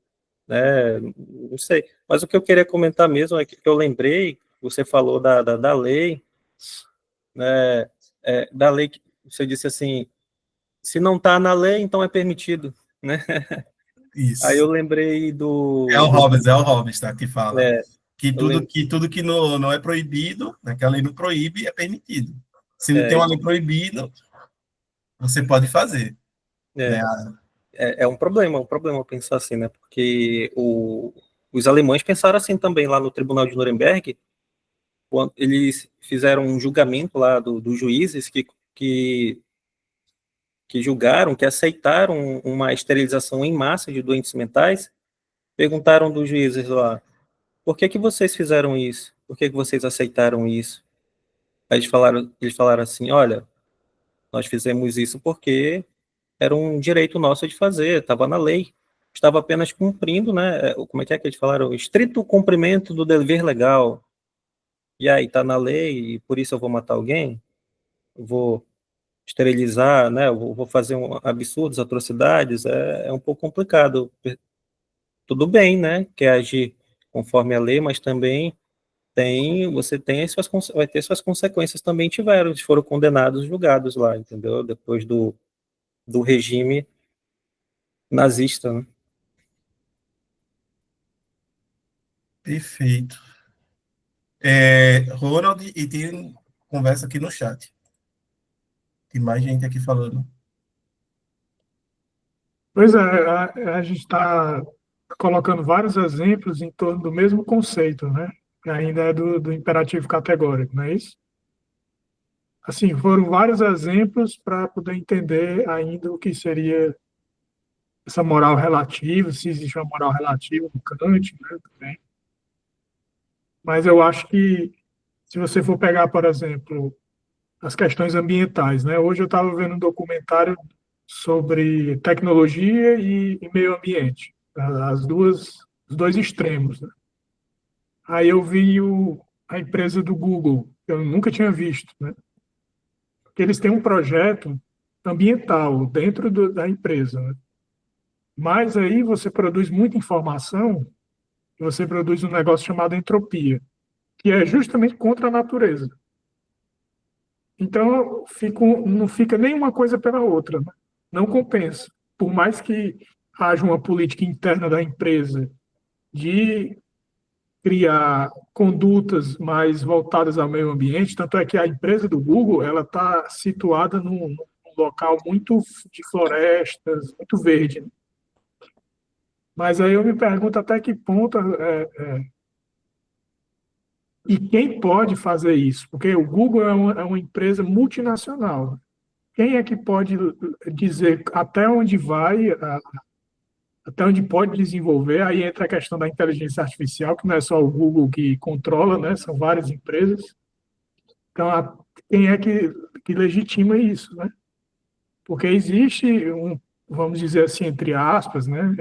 né? Não sei. Mas o que eu queria comentar mesmo é que eu lembrei, você falou da lei, né? Da lei que você disse assim, se não está na lei, então é permitido, né? Aí Isso. eu lembrei É o Hobbes, tá, que fala. é, Que eu tudo lem- que, tudo que não é proibido, né, que a lei não proíbe, é permitido. Se não tem é, uma lei proibida, você pode fazer. Né? é, é um problema pensar assim, né? Porque os alemães pensaram assim também lá no Tribunal de Nuremberg, quando eles fizeram um julgamento lá dos juízes que, que julgaram, que aceitaram uma esterilização em massa de doentes mentais, perguntaram dos juízes lá, por que vocês fizeram isso? Por que vocês aceitaram isso? Aí eles falaram assim, olha, nós fizemos isso porque era um direito nosso de fazer, estava na lei, estava apenas cumprindo, né? Como é que eles falaram? Estrito cumprimento do dever legal. E aí, está na lei, e por isso eu vou matar alguém? Eu vou esterilizar, né? Eu vou fazer absurdos, atrocidades? É um pouco complicado. Tudo bem, né? Quer agir conforme a lei, mas também você tem vai ter suas consequências, também tiveram, eles foram condenados, julgados lá, entendeu? Depois do regime nazista, né? Perfeito. Ronald, e tem conversa aqui no chat. Tem mais gente aqui falando. Pois é, a gente está colocando vários exemplos em torno do mesmo conceito, né? Que ainda é do imperativo categórico, não é isso? Assim, foram vários exemplos para poder entender ainda o que seria essa moral relativa, se existe uma moral relativa no Kant, né, também. Mas eu acho que, se você for pegar, por exemplo, as questões ambientais, né? Hoje eu estava vendo um documentário sobre tecnologia e meio ambiente, os dois extremos, né? Aí eu vi a empresa do Google, que eu nunca tinha visto, né? Que eles têm um projeto ambiental dentro da empresa, né? Mas aí você produz muita informação, e você produz um negócio chamado entropia, que é justamente contra a natureza. Então, não fica nenhuma coisa pela outra, né? Não compensa. Por mais que haja uma política interna da empresa de criar condutas mais voltadas ao meio ambiente, tanto é que a empresa do Google ela está situada num local muito de florestas, muito verde, né? Mas aí eu me pergunto até que ponto e quem pode fazer isso? Porque o Google é uma empresa multinacional. Quem é que pode dizer até onde vai, até onde pode desenvolver? Aí entra a questão da inteligência artificial, que não é só o Google que controla, né? São várias empresas. Então, quem é que legitima isso, né? Porque existe vamos dizer assim, entre aspas, né?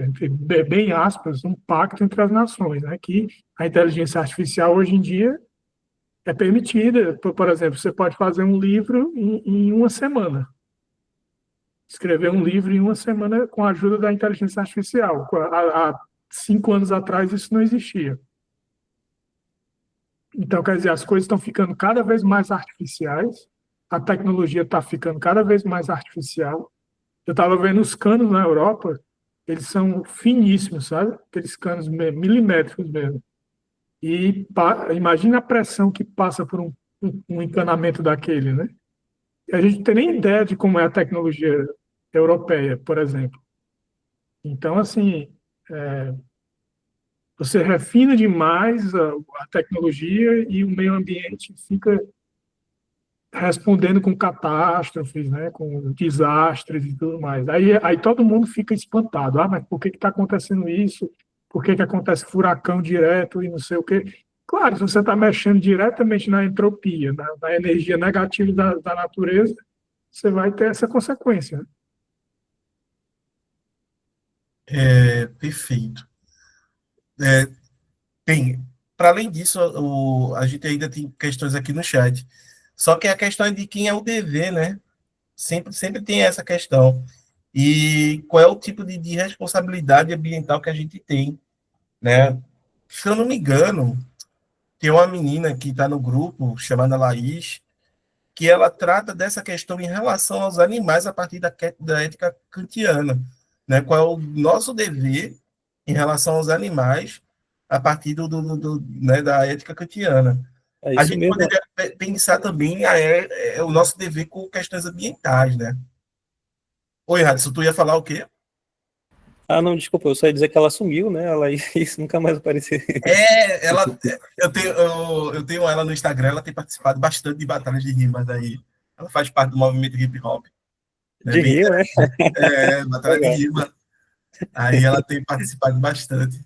Bem aspas, um pacto entre as nações, né? Que a inteligência artificial hoje em dia é permitida. Por exemplo, você pode fazer um livro em uma semana. Escrever um livro em uma semana com a ajuda da inteligência artificial. Há 5 anos atrás isso não existia. Então, quer dizer, as coisas estão ficando cada vez mais artificiais, a tecnologia está ficando cada vez mais artificial. Eu estava vendo os canos na Europa, eles são finíssimos, sabe? Aqueles canos milimétricos mesmo. E imagina a pressão que passa por um encanamento daquele, né? E a gente não tem nem ideia de como é a tecnologia europeia, por exemplo. Então, assim, você refina demais a tecnologia e o meio ambiente fica respondendo com catástrofes, né, com desastres e tudo mais. Aí todo mundo fica espantado. Ah, mas por que está acontecendo isso? Por que acontece furacão direto e não sei o quê? Claro, se você está mexendo diretamente na entropia, na energia negativa da natureza, você vai ter essa consequência, né? Perfeito. Bem, para além disso, a gente ainda tem questões aqui no chat. Só que a questão é de quem é o dever, né? Sempre tem essa questão. E qual é o tipo de responsabilidade ambiental que a gente tem, né? Se eu não me engano, tem uma menina que está no grupo, chamada Laís, que ela trata dessa questão em relação aos animais a partir da ética kantiana, né? Qual é o nosso dever em relação aos animais a partir né, da ética kantiana. É A isso gente mesmo. poderia pensar também o nosso dever com questões ambientais, né? Oi, Radson, tu ia falar o quê? Ah, não, desculpa, eu só ia dizer que ela sumiu, né? Ela isso nunca mais apareceu. Eu tenho ela no Instagram, ela tem participado bastante de batalhas de rimas aí. Ela faz parte do movimento hip hop. Né? De Rio, né? Batalha de rima. Aí ela tem participado bastante.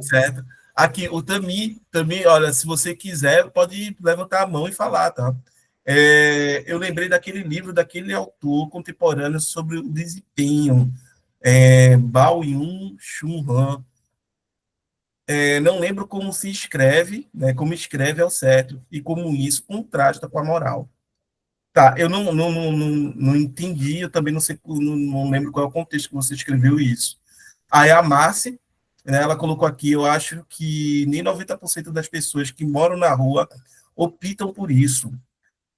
Certo? Aqui, o Tami, olha, se você quiser, pode levantar a mão e falar, tá? Eu lembrei daquele livro, daquele autor contemporâneo sobre o desempenho, Bao Yun-Chun Han. Não lembro como se escreve, né, como escreve ao certo, e como isso contrasta com a moral. Tá, eu não entendi, eu também não sei, não lembro qual é o contexto que você escreveu isso. Aí a Marci né, ela colocou aqui, eu acho que nem 90% das pessoas que moram na rua optam por isso,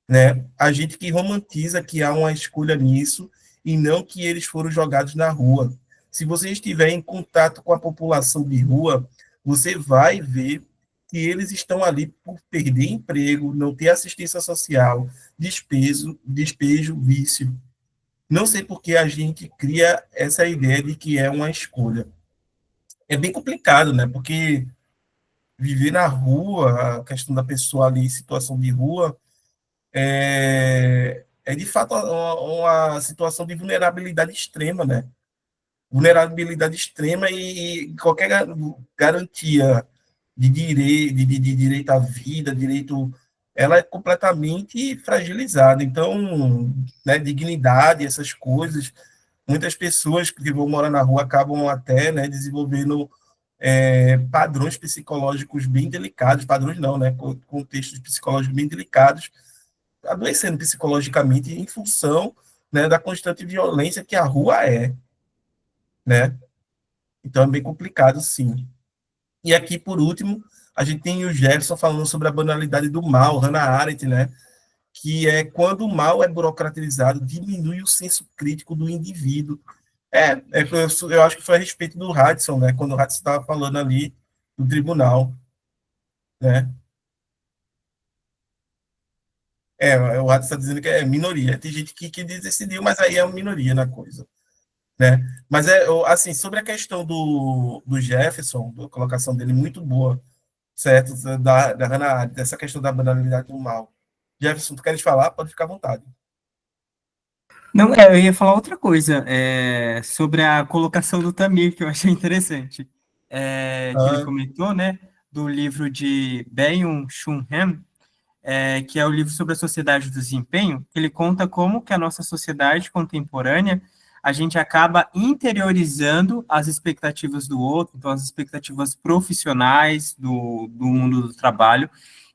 né? A gente que romantiza que há uma escolha nisso e não que eles foram jogados na rua. Se você estiver em contato com a população de rua, você vai ver que eles estão ali por perder emprego, não ter assistência social, despejo, vício. Não sei por que a gente cria essa ideia de que é uma escolha. É bem complicado, né? Porque viver na rua, a questão da pessoa ali em situação de rua, é de fato uma situação de vulnerabilidade extrema, né? Vulnerabilidade extrema e qualquer garantia de direito à vida, direito, ela é completamente fragilizada. Então, né, dignidade, essas coisas, muitas pessoas que vão morar na rua acabam até, né, desenvolvendo padrões psicológicos bem delicados, padrões não, né, contextos psicológicos bem delicados, adoecendo psicologicamente em função, né, da constante violência que a rua é, né? Então é bem complicado, sim. E aqui, por último, a gente tem o Jefferson falando sobre a banalidade do mal, Hannah Arendt, né? Que é quando o mal é burocratizado, diminui o senso crítico do indivíduo. Eu acho que foi a respeito do Hudson, né? Quando o Hudson estava falando ali no tribunal, né? O Hudson está dizendo que é minoria. Tem gente que decidiu, mas aí é uma minoria na coisa, né? Mas assim, sobre a questão do Jefferson, da colocação dele muito boa, certo? Da Hannah Arendt, dessa questão da banalidade do mal. Jefferson, tu queres falar? Pode ficar à vontade. Não, eu ia falar outra coisa, sobre a colocação do Tamir, que eu achei interessante, que ele comentou, né, do livro de Byung-Chul Han, que é o livro sobre a sociedade do desempenho. Ele conta como que a nossa sociedade contemporânea, a gente acaba interiorizando as expectativas do outro, então as expectativas profissionais do mundo do trabalho,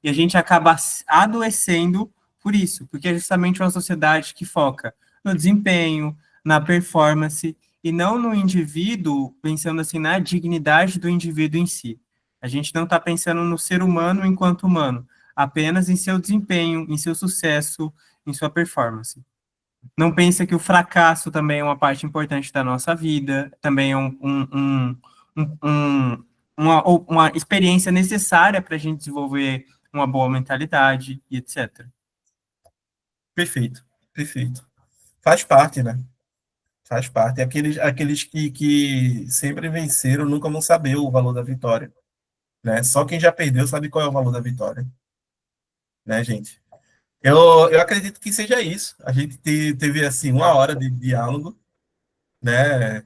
e a gente acaba adoecendo por isso, porque é justamente uma sociedade que foca no desempenho, na performance, e não no indivíduo, pensando assim na dignidade do indivíduo em si. A gente não está pensando no ser humano enquanto humano, apenas em seu desempenho, em seu sucesso, em sua performance. Não pensa que o fracasso também é uma parte importante da nossa vida, também é uma experiência necessária para a gente desenvolver uma boa mentalidade e etc. Perfeito, perfeito. Faz parte, né? Faz parte. Aqueles que sempre venceram nunca vão saber o valor da vitória, né? Só quem já perdeu sabe qual é o valor da vitória, né, gente? Eu acredito que seja isso. A gente teve, assim, 1 hora de diálogo, né?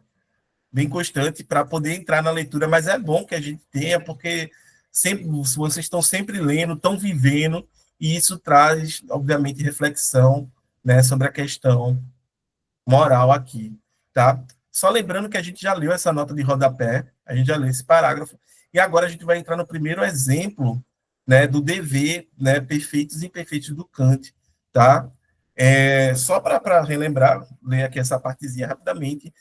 Bem constante para poder entrar na leitura, mas é bom que a gente tenha, porque sempre, vocês estão sempre lendo, estão vivendo, e isso traz, obviamente, reflexão, né, sobre a questão moral aqui, tá? Só lembrando que a gente já leu essa nota de rodapé, a gente já leu esse parágrafo, e agora a gente vai entrar no primeiro exemplo, né, do dever, né, perfeitos e imperfeitos do Kant, tá? Só para relembrar, ler aqui essa partezinha rapidamente,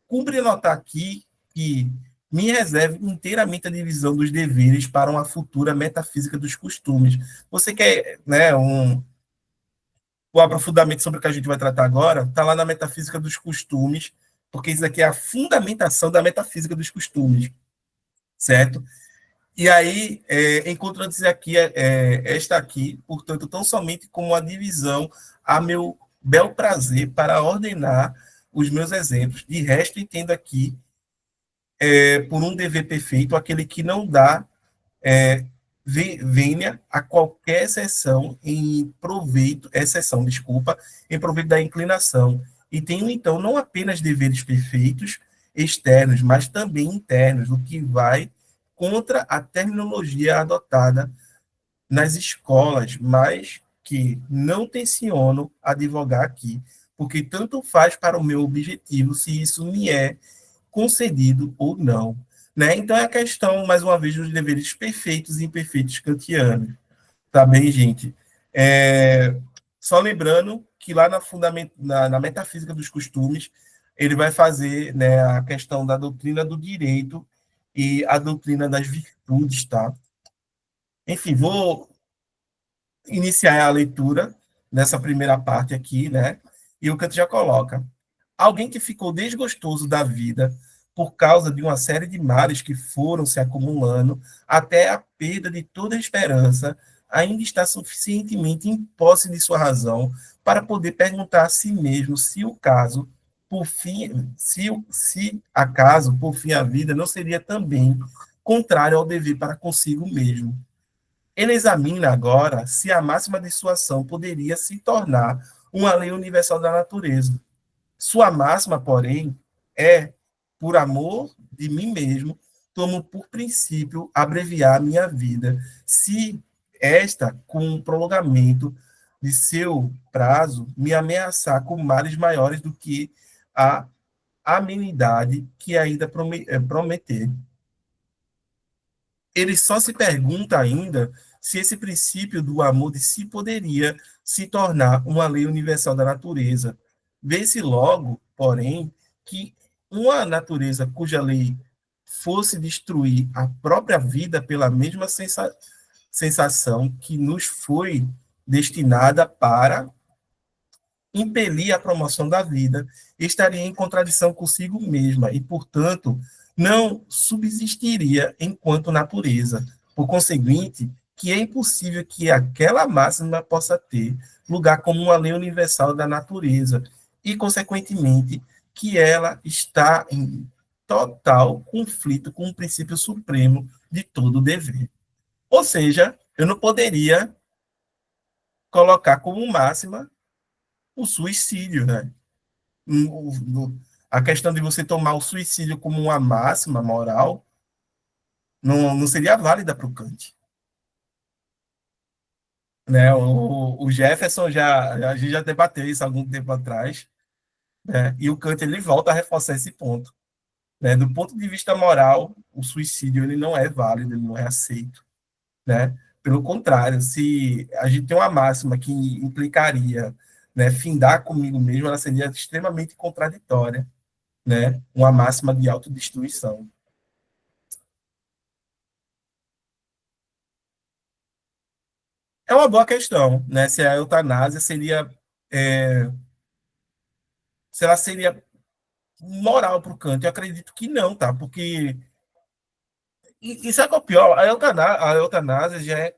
cumpre notar aqui que me reserve inteiramente a divisão dos deveres para uma futura metafísica dos costumes. Você quer, né, o aprofundamento sobre o que a gente vai tratar agora, está lá na metafísica dos costumes, porque isso aqui é a fundamentação da metafísica dos costumes, certo? E aí, encontrando-se aqui, esta aqui, portanto, tão somente como a divisão a meu bel prazer para ordenar os meus exemplos. De resto, entendo aqui, por um dever perfeito, aquele que não dá venha a qualquer exceção em proveito da inclinação. E tenho, então, não apenas deveres perfeitos externos, mas também internos, o que vai contra a terminologia adotada nas escolas, mas que não tenciono advogar aqui, porque tanto faz para o meu objetivo se isso me é concedido ou não. Né? Então, é a questão, mais uma vez, dos deveres perfeitos e imperfeitos kantianos. Tá bem, gente? Só lembrando que lá na metafísica dos costumes, ele vai fazer, né, a questão da doutrina do direito e a doutrina das virtudes, tá? Enfim, vou iniciar a leitura nessa primeira parte aqui, né? E o Kant já coloca: alguém que ficou desgostoso da vida por causa de uma série de males que foram se acumulando até a perda de toda a esperança, ainda está suficientemente em posse de sua razão para poder perguntar a si mesmo se o caso, por fim, se acaso, por fim, a vida não seria também contrário ao dever para consigo mesmo. Ele examina agora se a máxima de sua ação poderia se tornar uma lei universal da natureza. Sua máxima, porém, é, por amor de mim mesmo, tomo por princípio abreviar minha vida, se esta, com o prolongamento de seu prazo, me ameaçar com males maiores do que a amenidade que ainda prometer. Ele só se pergunta ainda se esse princípio do amor de si poderia se tornar uma lei universal da natureza. Vê-se logo, porém, que uma natureza cuja lei fosse destruir a própria vida pela mesma sensação que nos foi destinada para impelir a promoção da vida, estaria em contradição consigo mesma e, portanto, não subsistiria enquanto natureza. Por conseguinte, que é impossível que aquela máxima possa ter lugar como uma lei universal da natureza e, consequentemente, que ela está em total conflito com o princípio supremo de todo dever. Ou seja, eu não poderia colocar como máxima o suicídio, né? A questão de você tomar o suicídio como uma máxima moral não seria válida para o Kant. Né? O Jefferson a gente já debateu isso há algum tempo atrás, né? E o Kant ele volta a reforçar esse ponto. Né? Do ponto de vista moral, o suicídio ele não é válido, ele não é aceito. Né? Pelo contrário, se a gente tem uma máxima que implicaria, né, findar comigo mesmo, ela seria extremamente contraditória, né? Uma máxima de autodestruição. É uma boa questão, né? Se a eutanásia seria, se ela seria moral para o Kant, eu acredito que não, tá? Porque e sabe qual é o pior? A eutanásia já é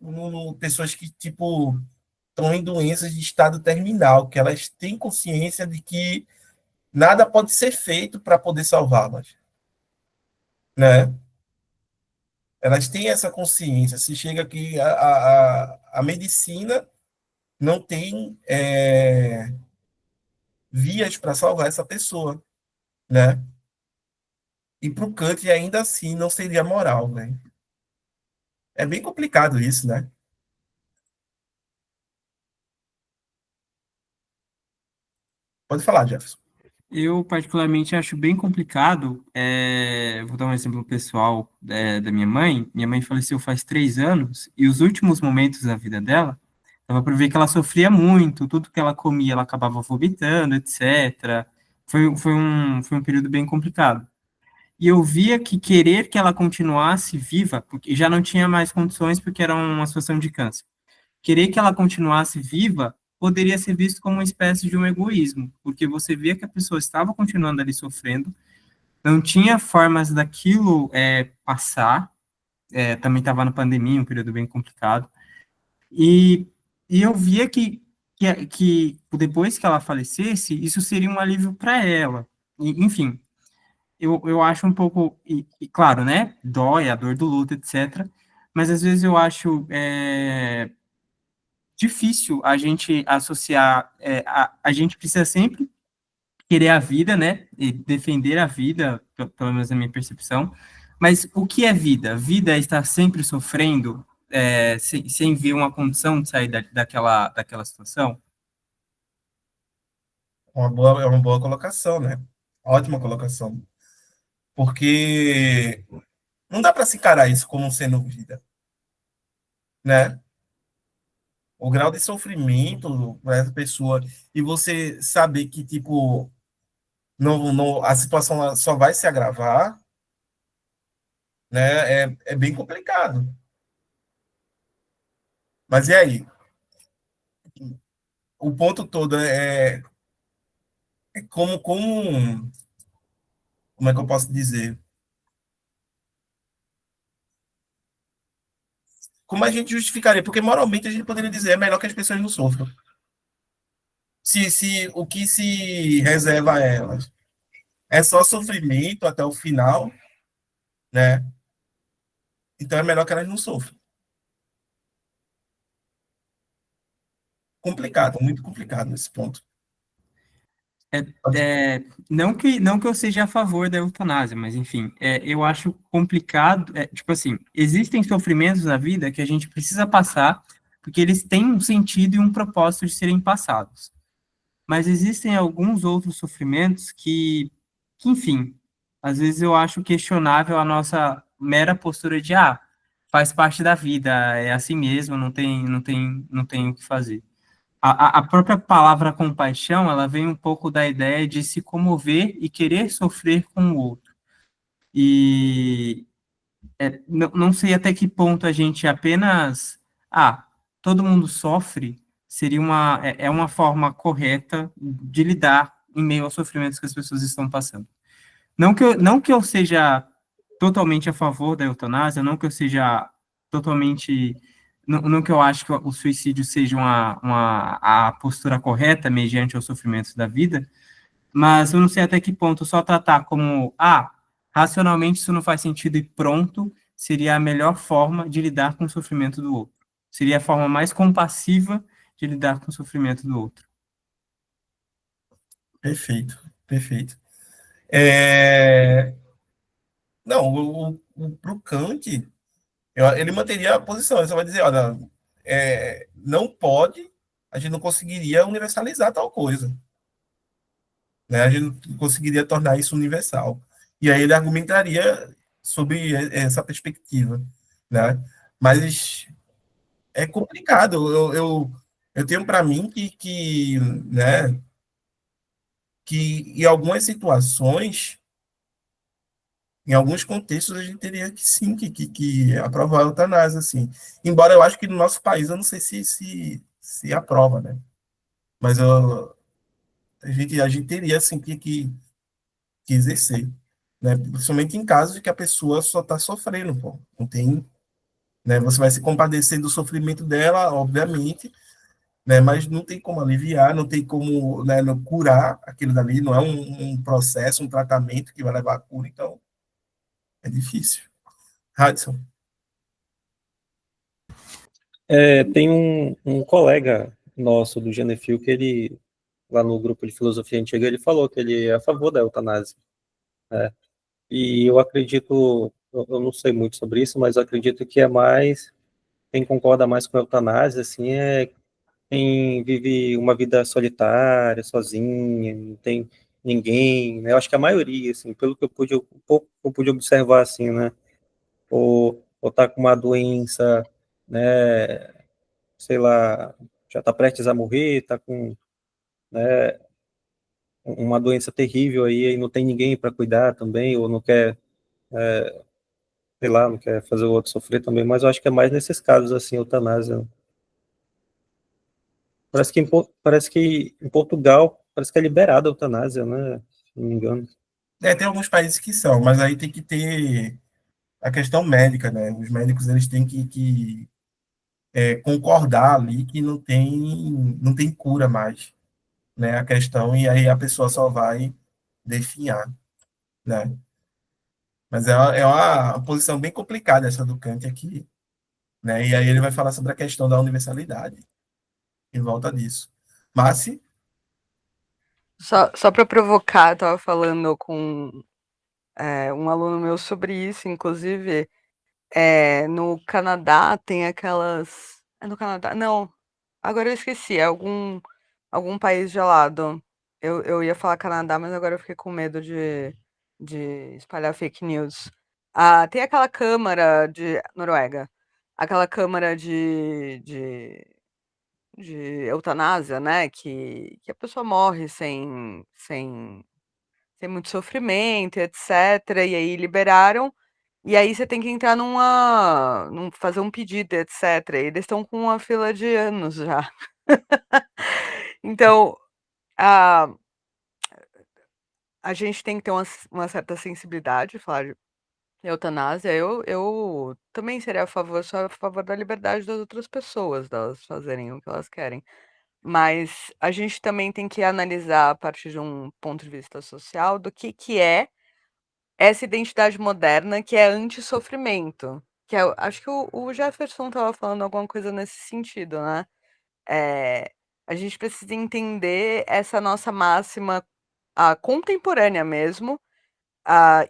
pessoas que tipo estão em doenças de estado terminal, que elas têm consciência de que nada pode ser feito para poder salvá-las, né? Elas têm essa consciência. Se chega que a medicina não tem vias para salvar essa pessoa, né? E para o Kant ainda assim não seria moral, né? É bem complicado isso, né? Pode falar, Jefferson. Eu, particularmente, acho bem complicado. Vou dar um exemplo pessoal da minha mãe. Minha mãe faleceu faz 3 anos, e os últimos momentos da vida dela, dava para ver que ela sofria muito, tudo que ela comia, ela acabava vomitando, etc. Foi um período bem complicado. E eu via que querer que ela continuasse viva, porque já não tinha mais condições, porque era uma situação de câncer. Querer que ela continuasse viva poderia ser visto como uma espécie de um egoísmo, porque você via que a pessoa estava continuando ali sofrendo, não tinha formas daquilo passar, também estava na pandemia, um período bem complicado, e, e eu via que depois que ela falecesse, isso seria um alívio para ela. Enfim, eu acho um pouco, claro, né, dói a dor do luto, etc., mas às vezes eu acho difícil a gente associar, a gente precisa sempre querer a vida, né, e defender a vida, pelo menos na minha percepção, mas o que é vida? Vida é estar sempre sofrendo, sem ver uma condição de sair daquela situação? É uma boa colocação, né? Ótima colocação. Porque não dá para se encarar isso como sendo vida, né? O grau de sofrimento para essa pessoa e você saber que, tipo, a situação só vai se agravar, né? É bem complicado. Mas e aí? O ponto todo é como é que eu posso dizer? Como a gente justificaria? Porque moralmente a gente poderia dizer é melhor que as pessoas não sofram. Se o que se reserva a elas é só sofrimento até o final, né? Então é melhor que elas não sofram. Complicado, muito complicado nesse ponto. Não que eu seja a favor da eutanásia, mas enfim, eu acho complicado, tipo assim, existem sofrimentos na vida que a gente precisa passar porque eles têm um sentido e um propósito de serem passados. Mas existem alguns outros sofrimentos enfim, às vezes eu acho questionável a nossa mera postura de, faz parte da vida, é assim mesmo, não tem o que fazer. A própria palavra compaixão, ela vem um pouco da ideia de se comover e querer sofrer com o outro. E não sei até que ponto a gente apenas, todo mundo sofre, seria uma forma correta de lidar em meio aos sofrimentos que as pessoas estão passando. Não que eu seja totalmente a favor da eutanásia, não que eu seja totalmente. Não que eu acho que o suicídio seja a postura correta mediante os sofrimentos da vida, mas eu não sei até que ponto só tratar como, racionalmente isso não faz sentido e pronto, seria a melhor forma de lidar com o sofrimento do outro. Seria a forma mais compassiva de lidar com o sofrimento do outro. Perfeito, perfeito. É... Não, pro Kant, ele manteria a posição, ele só vai dizer, olha, não pode, a gente não conseguiria universalizar tal coisa, né? A gente não conseguiria tornar isso universal. E aí ele argumentaria sobre essa perspectiva, né? Mas é complicado. Eu tenho para mim né, que em algumas situações, em alguns contextos, a gente teria que sim que aprovar a eutanásia, assim. Embora eu acho que no nosso país, eu não sei se aprova, né? Mas a gente teria assim que exercer, né? Principalmente em casos de que a pessoa só está sofrendo, pô. Não tem, né? Você vai se compadecer do sofrimento dela, obviamente, né? Mas não tem como aliviar, não tem como, né, curar aquilo dali, não é um processo, um tratamento que vai levar à cura, então é difícil. Hudson. Tem um colega nosso do Genefil que ele, lá no grupo de filosofia antiga, ele falou que ele é a favor da eutanásia. Né? E eu acredito, eu não sei muito sobre isso, mas eu acredito que quem concorda mais com a eutanásia, assim, é quem vive uma vida solitária, sozinha, não tem ninguém, né? Eu acho que a maioria, assim, pelo que um pouco que eu pude observar, assim, né? Ou tá com uma doença, né? Sei lá, já tá prestes a morrer, tá com, né? Uma doença terrível aí não tem ninguém para cuidar também, ou não quer, sei lá, não quer fazer o outro sofrer também, mas eu acho que é mais nesses casos, assim, eutanásia. Parece que em Portugal, parece que é liberada a eutanásia, né? Se não me engano. Tem alguns países que são, mas aí tem que ter a questão médica, né? Os médicos eles têm que concordar ali que não tem cura mais, né? A questão, e aí a pessoa só vai definhar, né? Mas é uma posição bem complicada essa do Kant aqui, né? E aí ele vai falar sobre a questão da universalidade em volta disso. Massi, Só para provocar, eu estava falando com um aluno meu sobre isso, inclusive, no Canadá tem aquelas. É no Canadá? Não, agora eu esqueci, é algum país gelado. Eu ia falar Canadá, mas agora eu fiquei com medo de espalhar fake news. Tem aquela Câmara de Noruega, aquela Câmara de eutanásia, né? Que a pessoa morre sem muito sofrimento, etc. E aí liberaram. E aí você tem que entrar fazer um pedido, etc. E eles estão com uma fila de anos já. Então, a, a gente tem que ter uma certa sensibilidade, falar de eutanásia. Eu também seria a favor, só a favor da liberdade das outras pessoas, delas fazerem o que elas querem. Mas a gente também tem que analisar a partir de um ponto de vista social do que é essa identidade moderna que é anti-sofrimento. Que é, acho que o Jefferson estava falando alguma coisa nesse sentido, né? É, a gente precisa entender essa nossa máxima contemporânea mesmo,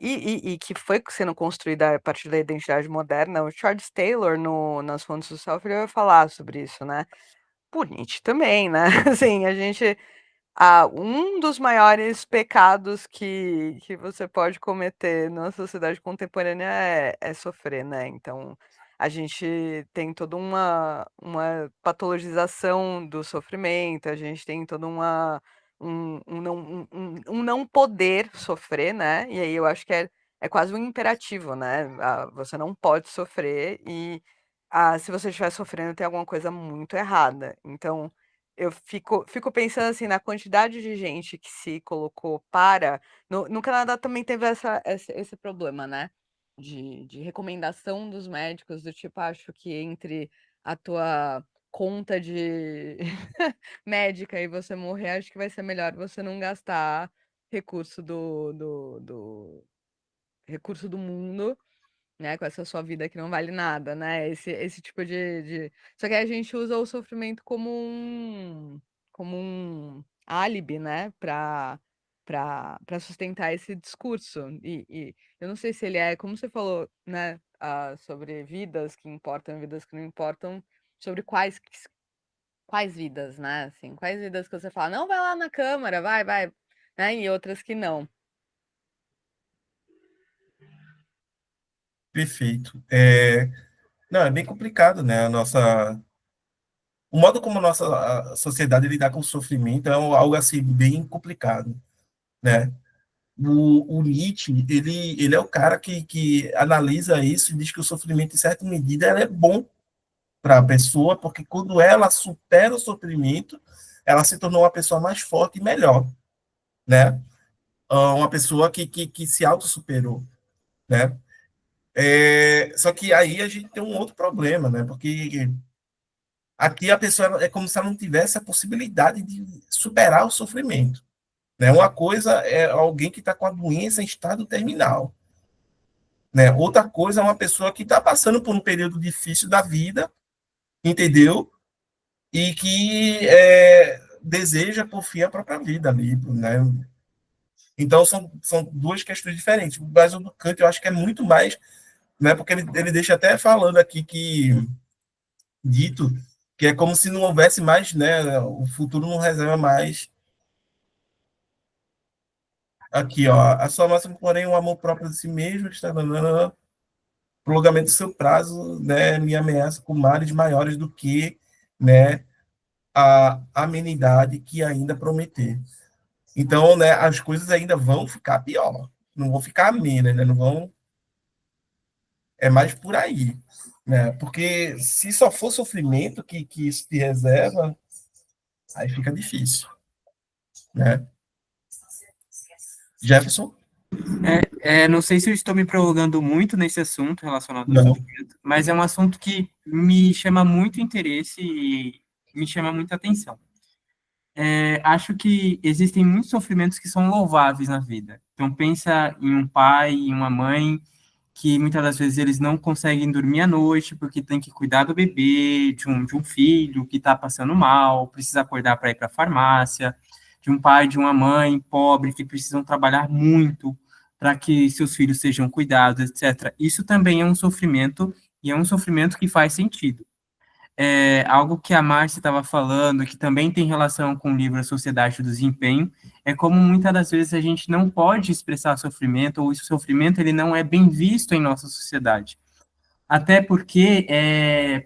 e que foi sendo construída a partir da identidade moderna. O Charles Taylor, nas Fontes do Self, ele vai falar sobre isso, né? Por Nietzsche também, né? Assim, a gente um dos maiores pecados que você pode cometer na sociedade contemporânea é sofrer, né? Então, a gente tem toda uma patologização do sofrimento, a gente tem toda um não poder sofrer, né? E aí eu acho que é quase um imperativo, né? Você não pode sofrer e se você estiver sofrendo, tem alguma coisa muito errada. Então, eu fico pensando, assim, na quantidade de gente que se colocou no Canadá também teve esse problema, né, de recomendação dos médicos, do tipo: "Acho que entre a tua conta de médica e você morrer, acho que vai ser melhor você não gastar recurso do recurso do mundo, né, com essa sua vida que não vale nada", né, esse tipo de só que a gente usa o sofrimento como um álibi, né, para sustentar esse discurso. E eu não sei se ele é, como você falou, né, sobre vidas que importam, vidas que não importam, sobre quais vidas, né, assim, quais vidas que você fala: "Não, vai lá na câmara, vai", né, e outras que não. Perfeito. Não, é bem complicado, né? O modo como a nossa sociedade lidar com o sofrimento é algo assim bem complicado, né? O Nietzsche, ele é o cara que analisa isso e diz que o sofrimento, em certa medida, é bom para a pessoa, porque quando ela supera o sofrimento, ela se tornou uma pessoa mais forte e melhor, né? Uma pessoa que se auto-superou, né? Só que aí a gente tem um outro problema, né? Porque aqui a pessoa é como se ela não tivesse a possibilidade de superar o sofrimento, né? Uma coisa é alguém que está com a doença em estado terminal, né? Outra coisa é uma pessoa que está passando por um período difícil da vida, entendeu? E que deseja por fim a própria vida ali, né? Então são duas questões diferentes. Mas o do Kant eu acho que é muito mais, né? Porque ele deixa até falando aqui dito que é como se não houvesse mais, né? O futuro não reserva mais. Aqui, ó, a sua máxima, porém, o amor próprio de si mesmo está dando prolongamento do seu prazo, né? Me ameaça com males maiores do que, né? A amenidade que ainda prometer. Então, né? As coisas ainda vão ficar pior, não vão ficar menos, né? Não vão. É mais por aí, né? Porque se só for sofrimento que isso te reserva, aí fica difícil, né? Jefferson? Não sei se eu estou me prolongando muito nesse assunto relacionado ao Não. sofrimento, mas é um assunto que me chama muito interesse e me chama muita atenção. Acho que existem muitos sofrimentos que são louváveis na vida. Então, pensa em um pai e uma mãe que muitas das vezes eles não conseguem dormir à noite porque tem que cuidar do bebê, de um filho que está passando mal, precisa acordar para ir para a farmácia, de um pai, de uma mãe pobre que precisam trabalhar muito para que seus filhos sejam cuidados, etc. Isso também é um sofrimento e é um sofrimento que faz sentido. Algo que a Márcia estava falando, que também tem relação com o livro A Sociedade do Desempenho, é como muitas das vezes a gente não pode expressar sofrimento, ou esse sofrimento ele não é bem visto em nossa sociedade. Até porque,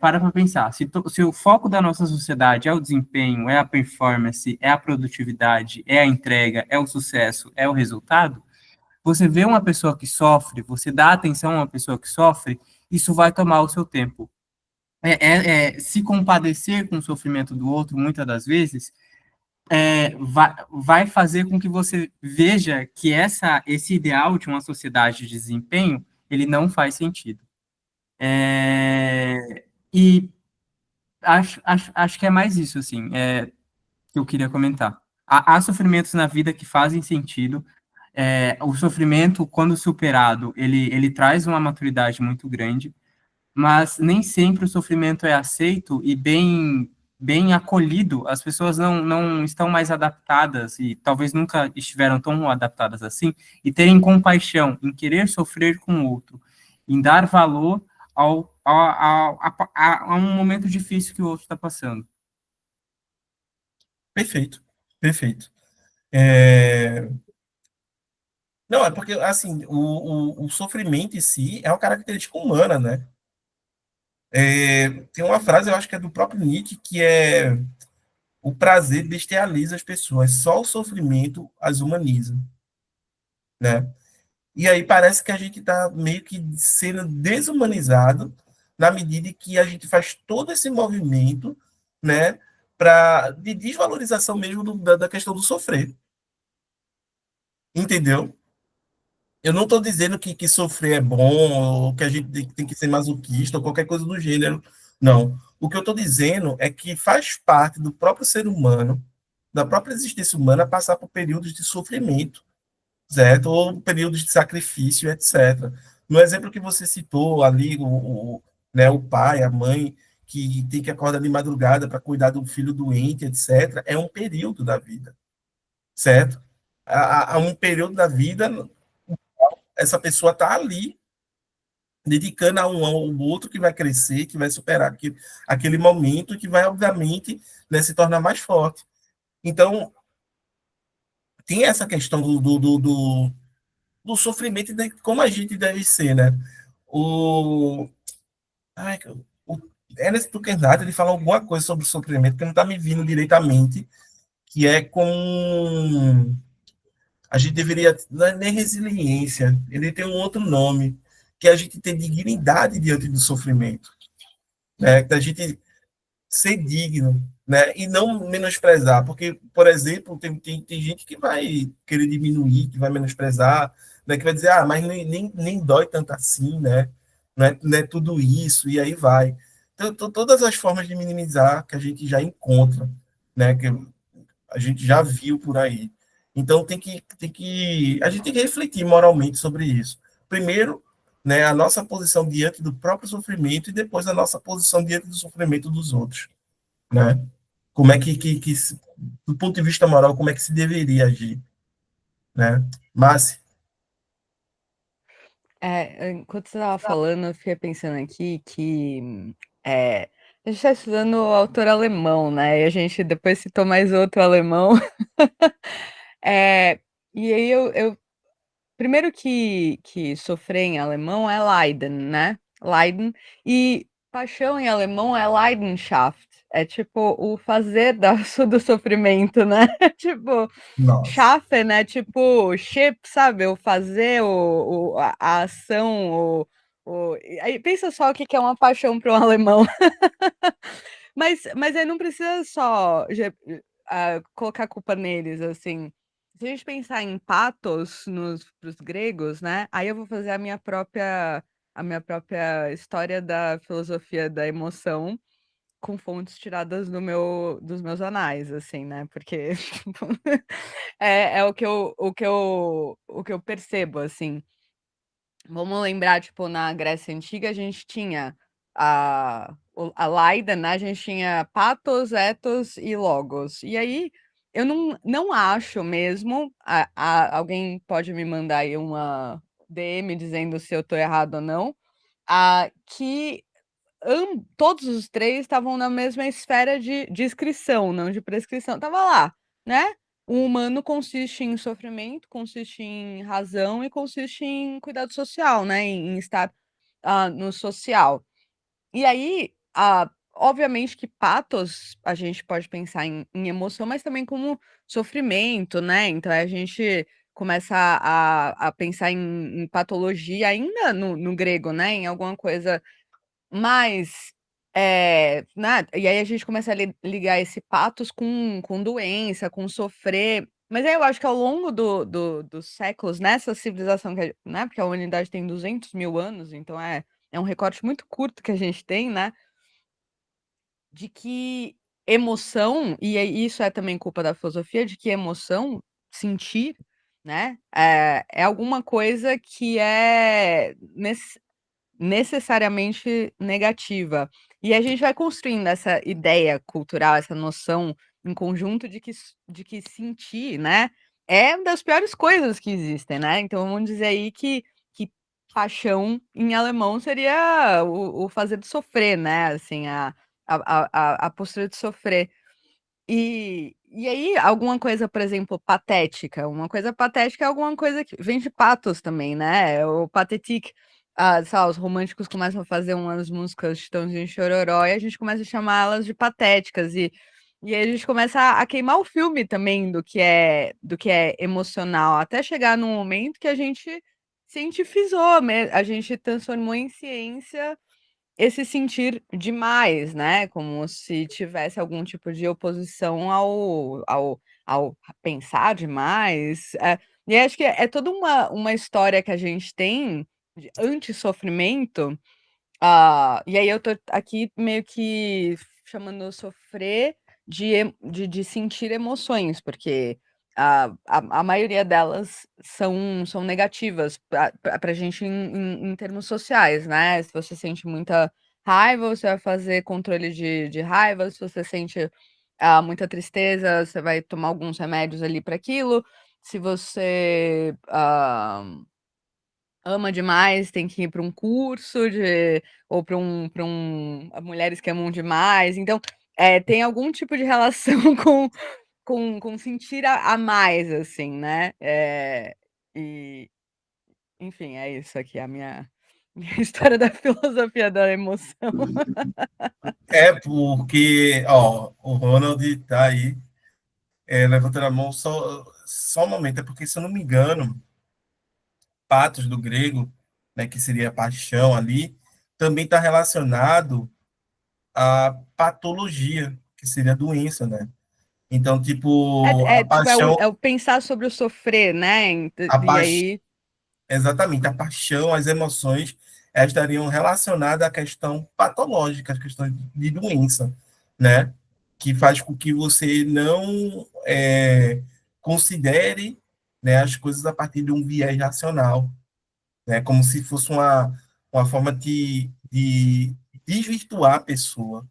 para pensar, se o foco da nossa sociedade é o desempenho, é a performance, é a produtividade, é a entrega, é o sucesso, é o resultado, Você vê uma pessoa que sofre, você dá atenção a uma pessoa que sofre, isso vai tomar o seu tempo. Se compadecer com o sofrimento do outro, muitas das vezes, vai fazer com que você veja que esse ideal de uma sociedade de desempenho, ele não faz sentido. E acho que é mais isso, assim, que eu queria comentar. Há sofrimentos na vida que fazem sentido. O sofrimento, quando superado, ele traz uma maturidade muito grande, mas nem sempre o sofrimento é aceito e bem acolhido. As pessoas não estão mais adaptadas e talvez nunca estiveram tão adaptadas assim, e terem compaixão em querer sofrer com o outro, em dar valor a um momento difícil que o outro está passando. Perfeito, perfeito. Não, é porque, assim, o sofrimento em si é uma característica humana, né? Tem uma frase, eu acho que é do próprio Nietzsche, que é: o prazer bestializa as pessoas, só o sofrimento as humaniza, né? E aí parece que a gente está meio que sendo desumanizado na medida que a gente faz todo esse movimento, né, de desvalorização mesmo da questão do sofrer. Entendeu? Eu não estou dizendo que sofrer é bom, ou que a gente tem que ser masoquista, ou qualquer coisa do gênero. Não. O que eu estou dizendo é que faz parte do próprio ser humano, da própria existência humana, passar por períodos de sofrimento, certo? Ou períodos de sacrifício, etc. No exemplo que você citou ali, né, o pai, a mãe, que tem que acordar de madrugada para cuidar do filho doente, etc., é um período da vida, certo? Há um período da vida, essa pessoa está ali, dedicando a um ao outro que vai crescer, que vai superar aquele momento, que vai, obviamente, né, se tornar mais forte. Então, tem essa questão do sofrimento e de como a gente deve ser, né? O, ai, o Ernest Buchenwald, ele fala alguma coisa sobre o sofrimento que não está me vindo diretamente, que é com a gente deveria, não é nem resiliência, ele tem um outro nome, que a gente tem dignidade diante do sofrimento, né? Que a gente ser digno, né? E não menosprezar, porque, por exemplo, tem gente que vai querer diminuir, que vai menosprezar, né? Que vai dizer, mas nem dói tanto assim, né? Não é tudo isso, e aí vai. Então, todas as formas de minimizar que a gente já encontra, né? Que a gente já viu por aí. Então, a gente tem que refletir moralmente sobre isso. Primeiro, né, a nossa posição diante do próprio sofrimento e depois a nossa posição diante do sofrimento dos outros, né? Como é do ponto de vista moral, como é que se deveria agir, né? Mas, Enquanto você estava falando, eu fiquei pensando aqui que a gente está estudando autor alemão, né? E a gente depois citou mais outro alemão. E aí primeiro que sofrer em alemão é Leiden, né? Leiden. E paixão em alemão é Leidenschaft. É tipo o fazer do sofrimento, né? Tipo, nossa, Schaffen, né? Tipo, ship, sabe? O fazer, a ação, Aí pensa só o que é uma paixão para um alemão. Mas aí não precisa só colocar a culpa neles, assim. Se a gente pensar em patos pros gregos, né? Aí eu vou fazer a minha própria história da filosofia da emoção com fontes tiradas dos meus anais, assim, né? Porque tipo, é o que eu percebo, assim. Vamos lembrar, tipo, na Grécia Antiga a gente tinha a Laida, né? A gente tinha patos, ethos e logos. E aí, eu não acho mesmo, alguém pode me mandar aí uma DM dizendo se eu tô errado ou não, que todos os três estavam na mesma esfera de descrição, não de prescrição. Tava lá, né? O humano consiste em sofrimento, consiste em razão e consiste em cuidado social, né? Em estar no social. E aí, obviamente que patos a gente pode pensar em emoção, mas também como sofrimento, né? Então a gente começa a pensar em patologia ainda no grego, né? Em alguma coisa mais, né? E aí a gente começa a ligar esse patos com doença, com sofrer. Mas aí eu acho que ao longo dos séculos, nessa civilização, né? Porque a humanidade tem 200 mil anos, então é um recorte muito curto que a gente tem, né? De que emoção, e isso é também culpa da filosofia, de que emoção, sentir, né, é alguma coisa que é necessariamente negativa. E a gente vai construindo essa ideia cultural, essa noção em conjunto de que sentir, né, é uma das piores coisas que existem, né? Então vamos dizer aí que paixão em alemão seria o fazer de sofrer, né? Assim, a postura de sofrer. E aí, alguma coisa, por exemplo, patética. Uma coisa patética é alguma coisa que vem de patos também, né? O patetique. Sei lá, os românticos começam a fazer umas músicas Chitãozinho e Chororó e a gente começa a chamá-las de patéticas. E aí a gente começa a queimar o filme também do que é emocional, até chegar num momento que a gente cientificou, a gente transformou em ciência esse sentir demais, né? Como se tivesse algum tipo de oposição ao pensar demais. E acho que é toda uma história que a gente tem de anti-sofrimento. E aí eu tô aqui meio que chamando sofrer de sentir emoções, porque a maioria delas são negativas para a gente em termos sociais, né? Se você sente muita raiva, você vai fazer controle de raiva, se você sente muita tristeza, você vai tomar alguns remédios ali para aquilo. Se você ama demais, tem que ir para um curso ou para mulheres que amam demais. Então, tem algum tipo de relação com sentir a mais, assim, né? E, enfim, é isso aqui, a minha história da filosofia da emoção. É porque, ó, o Ronald tá aí, levantando a mão só um momento, é porque, se eu não me engano, patos do grego, né, que seria paixão ali, também está relacionado à patologia, que seria doença, né? Então, tipo, a Tipo, paixão, é o pensar sobre o sofrer, né? a E paixão, aí. exatamente, a paixão, as emoções, elas estariam relacionadas à questão patológica, à questão de doença, né? Que faz com que você não considere, né, as coisas a partir de um viés racional, né? Como se fosse uma forma de desvirtuar a pessoa,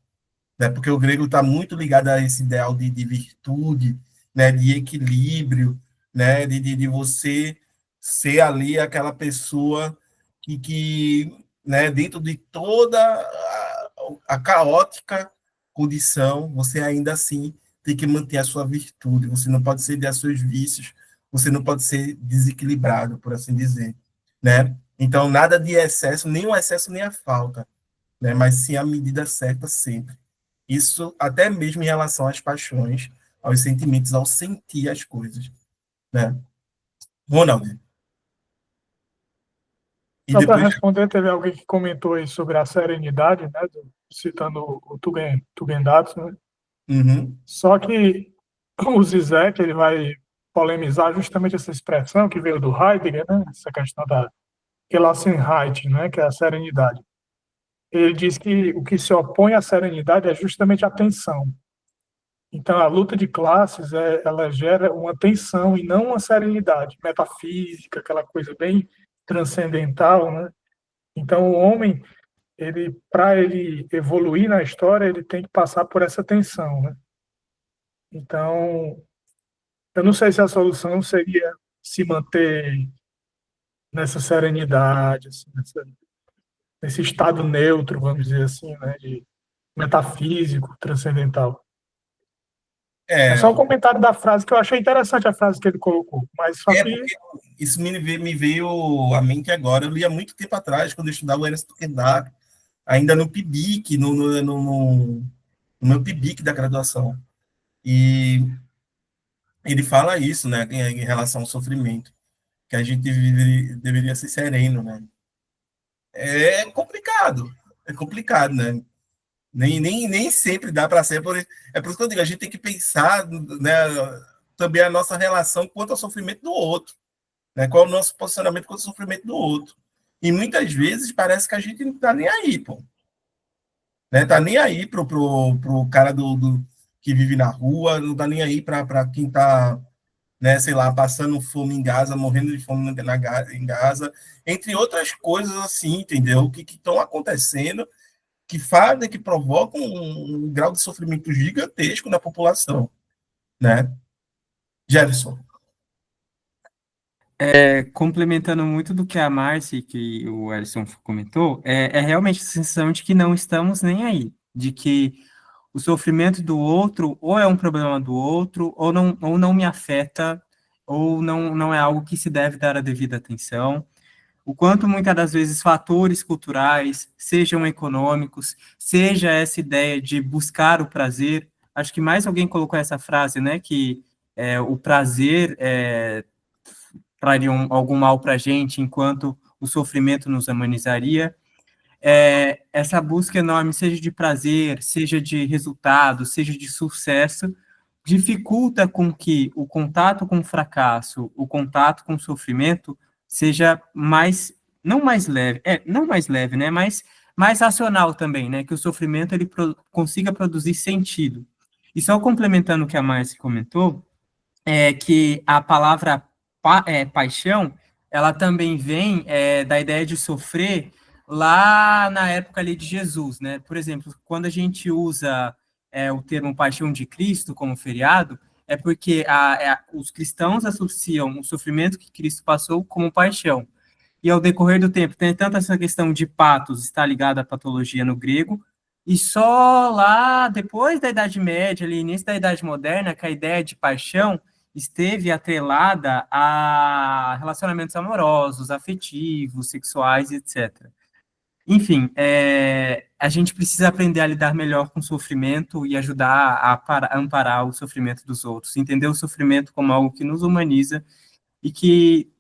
né? Porque o grego está muito ligado a esse ideal de virtude, né? De equilíbrio, né? De você ser ali aquela pessoa né? Dentro de toda a caótica condição, você ainda assim tem que manter a sua virtude, você não pode ceder a seus vícios, você não pode ser desequilibrado, por assim dizer, né? Então, nada de excesso, nem o excesso nem a falta, né? Mas sim a medida certa sempre. Isso até mesmo em relação às paixões, aos sentimentos, ao sentir as coisas, né? Ronald, e Só para depois... responder, teve alguém que comentou aí sobre a serenidade, né, citando o Tugendhat, né? Uhum, Só que o Zizek, ele vai polemizar justamente essa expressão que veio do Heidegger, né, essa questão da Gelassenheit, né, que é a serenidade. Ele diz que o que se opõe à serenidade é justamente a tensão. Então, a luta de classes, ela gera uma tensão e não uma serenidade metafísica, aquela coisa bem transcendental, né? Então, o homem, ele, para ele evoluir na história, ele tem que passar por essa tensão, né? Então, eu não sei se a solução seria se manter nessa serenidade, assim, nesse estado neutro, vamos dizer assim, né, de metafísico, transcendental. É é, só um comentário da frase que eu achei interessante a frase que ele colocou, mas só que porque isso me veio à mente agora. Eu li há muito tempo atrás, quando eu estudava o Ernest Tugendhat, ainda no PIBIC, no meu PIBIC da graduação. E ele fala isso, né, em relação ao sofrimento. que a gente deveria ser sereno, né? É complicado, né? Nem sempre dá para ser. É por isso que eu digo, a gente tem que pensar, né, também a nossa relação quanto ao sofrimento do outro, né? Qual é o nosso posicionamento quanto ao sofrimento do outro. E muitas vezes parece que a gente não está nem aí, pô. Né? Tá nem aí pro cara que vive na rua, não tá nem aí para quem tá, né, sei lá, passando fome em Gaza, morrendo de fome em Gaza, entre outras coisas assim, entendeu? Que estão acontecendo, que fazem, que provocam um grau de sofrimento gigantesco na população, né? Jefferson. Complementando muito do que a Márcia, que o Ellison comentou, é realmente a sensação de que não estamos nem aí, de que o sofrimento do outro ou é um problema do outro, ou não me afeta, ou não é algo que se deve dar a devida atenção. O quanto muitas das vezes fatores culturais, sejam econômicos, seja essa ideia de buscar o prazer, acho que mais alguém colocou essa frase, né, que o prazer traria algum mal para a gente, enquanto o sofrimento nos humanizaria. Essa busca enorme, seja de prazer, seja de resultado, seja de sucesso, dificulta com que o contato com o fracasso, o contato com o sofrimento seja mais, não mais leve, né, mas mais racional também, né, que o sofrimento ele consiga produzir sentido. E só complementando o que a Márcia comentou, que a palavra paixão, ela também vem da ideia de sofrer lá na época ali de Jesus, né? Por exemplo, quando a gente usa o termo paixão de Cristo como feriado, é porque os cristãos associam o sofrimento que Cristo passou como paixão. E ao decorrer do tempo, tem tanto essa questão de patos, está ligada à patologia no grego, e só lá depois da Idade Média, ali, início da Idade Moderna, que a ideia de paixão esteve atrelada a relacionamentos amorosos, afetivos, sexuais, etc. Enfim, a gente precisa aprender a lidar melhor com o sofrimento e ajudar a amparar o sofrimento dos outros, entender o sofrimento como algo que nos humaniza e que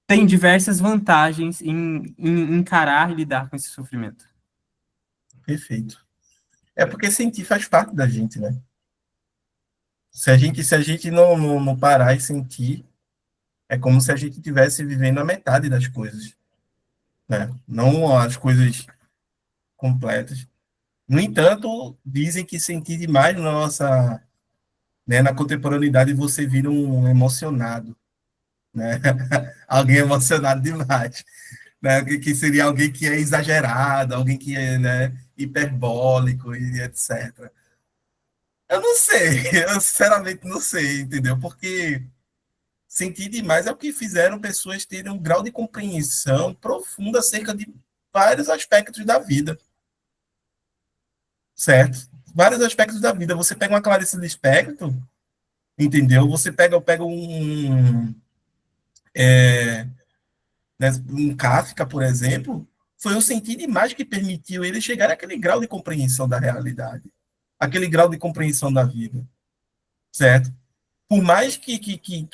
tem diversas vantagens em encarar e lidar com esse sofrimento. Perfeito. É porque sentir faz parte da gente, né? Se a gente não parar e sentir, é como se a gente estivesse vivendo a metade das coisas, né? Não as coisas completas. No entanto, dizem que sentir demais na nossa, né, na contemporaneidade você vira um emocionado, né? Alguém emocionado demais, né? Que seria alguém que é exagerado, alguém que é, né, hiperbólico e etc. Eu não sei, eu sinceramente não sei, entendeu? Porque sentir demais é o que fizeram pessoas terem um grau de compreensão profunda acerca de vários aspectos da vida, certo? Vários aspectos da vida. Você pega uma Clarice Lispector, entendeu? Pega um Kafka, por exemplo, foi o sentir demais que permitiu ele chegar àquele grau de compreensão da realidade, aquele grau de compreensão da vida, certo? Por mais que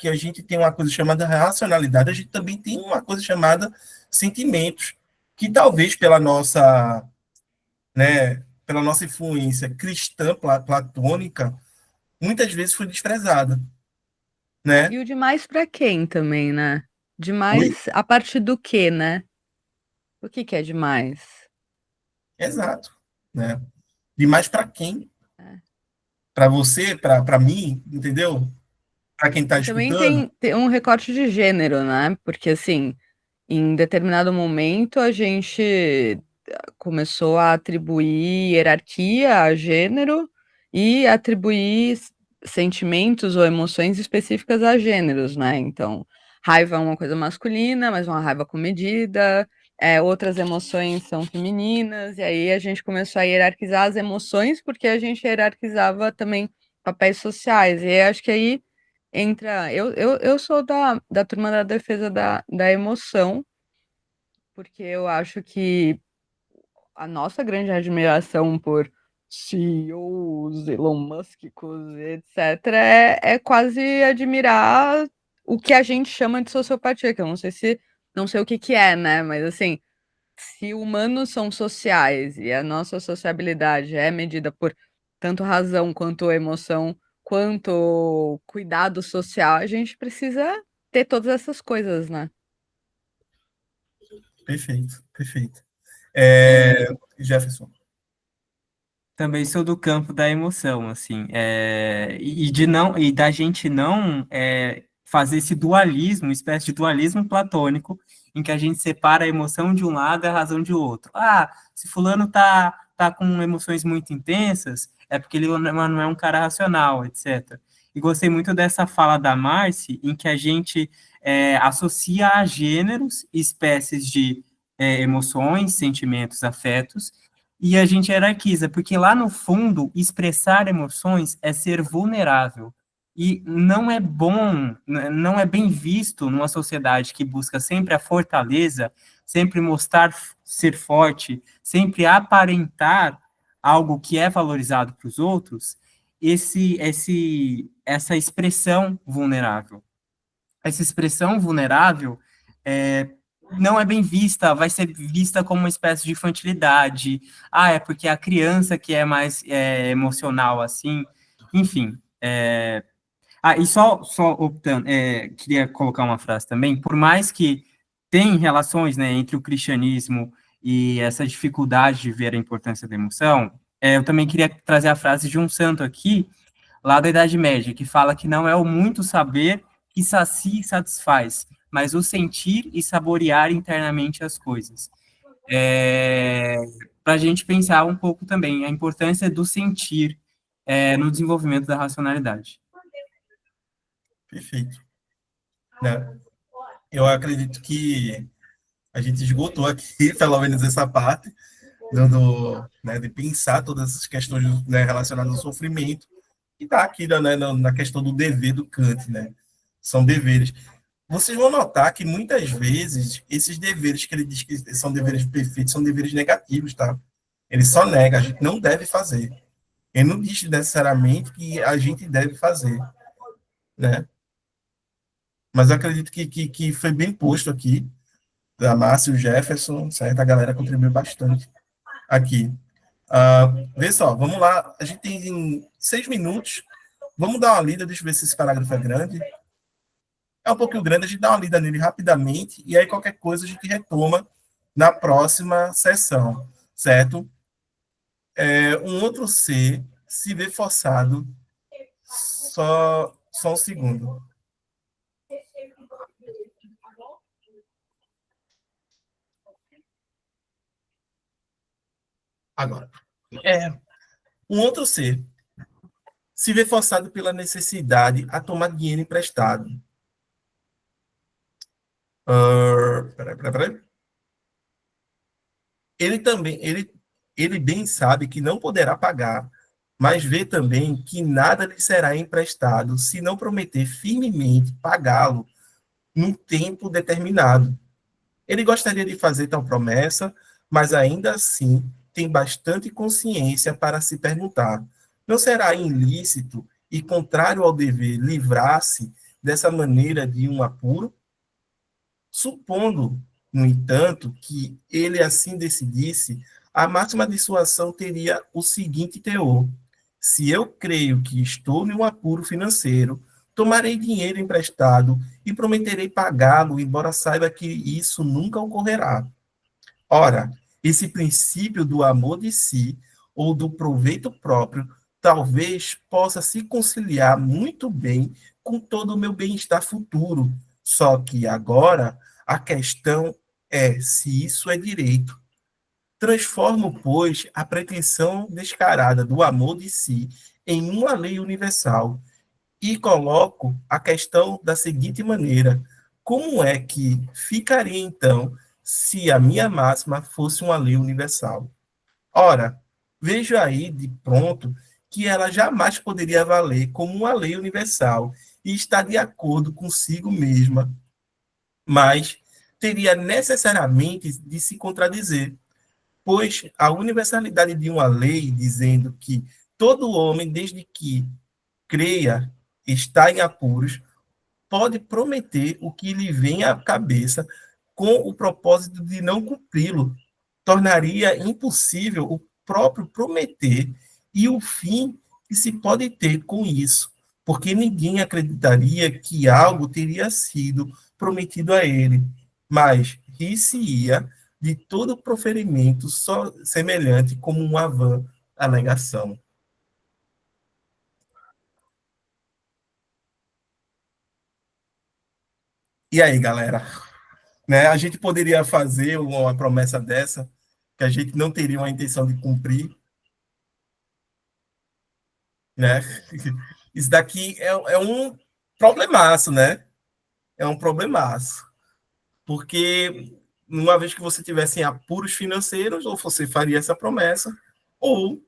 a gente tenha uma coisa chamada racionalidade, a gente também tem uma coisa chamada sentimentos, que talvez pela nossa influência cristã platônica, muitas vezes foi desprezada, né? E o demais para quem também, né? Oi? Demais a partir do quê, né? O que é demais? Exato, né? Demais para quem? É. Para você, para mim, entendeu? Para quem está E também escutando? tem um recorte de gênero, né? Porque, assim, em determinado momento a gente começou a atribuir hierarquia a gênero e atribuir sentimentos ou emoções específicas a gêneros, né? Então, raiva é uma coisa masculina, mas uma raiva comedida, outras emoções são femininas, e aí a gente começou a hierarquizar as emoções porque a gente hierarquizava também papéis sociais. E acho que aí entra. Eu sou da turma da defesa da emoção, porque eu acho que a nossa grande admiração por CEOs, Elon Musk, etc., é quase admirar o que a gente chama de sociopatia, que eu não sei o que que é, né? Mas assim, se humanos são sociais e a nossa sociabilidade é medida por tanto razão quanto emoção, quanto cuidado social, a gente precisa ter todas essas coisas, né? Perfeito, perfeito. Jefferson. Também sou do campo da emoção, assim, e da gente não fazer esse dualismo, uma espécie de dualismo platônico, em que a gente separa a emoção de um lado e a razão de outro. Ah, se fulano tá com emoções muito intensas, é porque ele não é um cara racional, etc. E gostei muito dessa fala da Marci, em que a gente associa a gêneros, espécies de emoções, sentimentos, afetos, e a gente hierarquiza, porque lá no fundo, expressar emoções é ser vulnerável. E não é bom, não é bem visto numa sociedade que busca sempre a fortaleza, sempre mostrar ser forte, sempre aparentar algo que é valorizado para os outros, essa expressão vulnerável. Essa expressão vulnerável é, não é bem vista, vai ser vista como uma espécie de infantilidade. Ah, é porque a criança que é mais emocional assim. Enfim. E só optando, queria colocar uma frase também. Por mais que tem relações, né, entre o cristianismo e essa dificuldade de ver a importância da emoção, eu também queria trazer a frase de um santo aqui, lá da Idade Média, que fala que não é o muito saber que sacia e satisfaz, mas o sentir e saborear internamente as coisas. Para a gente pensar um pouco também a importância do sentir no desenvolvimento da racionalidade. Perfeito. Né? Eu acredito que a gente esgotou aqui, pelo menos essa parte, né, de pensar todas essas questões, né, relacionadas ao sofrimento, e está aqui, né, na questão do dever do Kant, né? São deveres. Vocês vão notar que muitas vezes esses deveres que ele diz que são deveres perfeitos são deveres negativos, tá? Ele só nega, a gente não deve fazer. Ele não diz necessariamente que a gente deve fazer, né? Mas eu acredito que foi bem posto aqui, da Márcia e o Jefferson, certo? A galera contribuiu bastante aqui. Vê só, vamos lá. A gente tem 6 minutos. Vamos dar uma lida, deixa eu ver se esse parágrafo é grande. É um pouquinho grande, a gente dá uma lida nele rapidamente, e aí qualquer coisa a gente retoma na próxima sessão, certo? Um outro ser se vê forçado, só um segundo. Agora. Um outro ser se vê forçado pela necessidade a tomar dinheiro emprestado. Peraí. Ele bem sabe que não poderá pagar, mas vê também que nada lhe será emprestado se não prometer firmemente pagá-lo num tempo determinado. Ele gostaria de fazer tal promessa, mas ainda assim tem bastante consciência para se perguntar: não será ilícito e contrário ao dever livrar-se dessa maneira de um apuro? Supondo, no entanto, que ele assim decidisse, a máxima dissuasão teria o seguinte teor: se eu creio que estou em um apuro financeiro, tomarei dinheiro emprestado e prometerei pagá-lo, embora saiba que isso nunca ocorrerá. Ora, esse princípio do amor de si ou do proveito próprio talvez possa se conciliar muito bem com todo o meu bem-estar futuro. Só que agora a questão é se isso é direito. Transformo, pois, a pretensão descarada do amor de si em uma lei universal e coloco a questão da seguinte maneira: como é que ficaria então se a minha máxima fosse uma lei universal? Ora, vejo aí de pronto que ela jamais poderia valer como uma lei universal e está de acordo consigo mesma, mas teria necessariamente de se contradizer, pois a universalidade de uma lei dizendo que todo homem, desde que creia, está em apuros, pode prometer o que lhe vem à cabeça com o propósito de não cumpri-lo. Tornaria impossível o próprio prometer e o fim que se pode ter com isso, porque ninguém acreditaria que algo teria sido prometido a ele, mas rir-se-ia de todo proferimento só semelhante como uma vã alegação. E aí, galera? Né? A gente poderia fazer uma promessa dessa, que a gente não teria uma intenção de cumprir, né? Isso daqui é um problemaço, né? É um problemaço. Porque uma vez que você tivesse em apuros financeiros, ou você faria essa promessa, ou,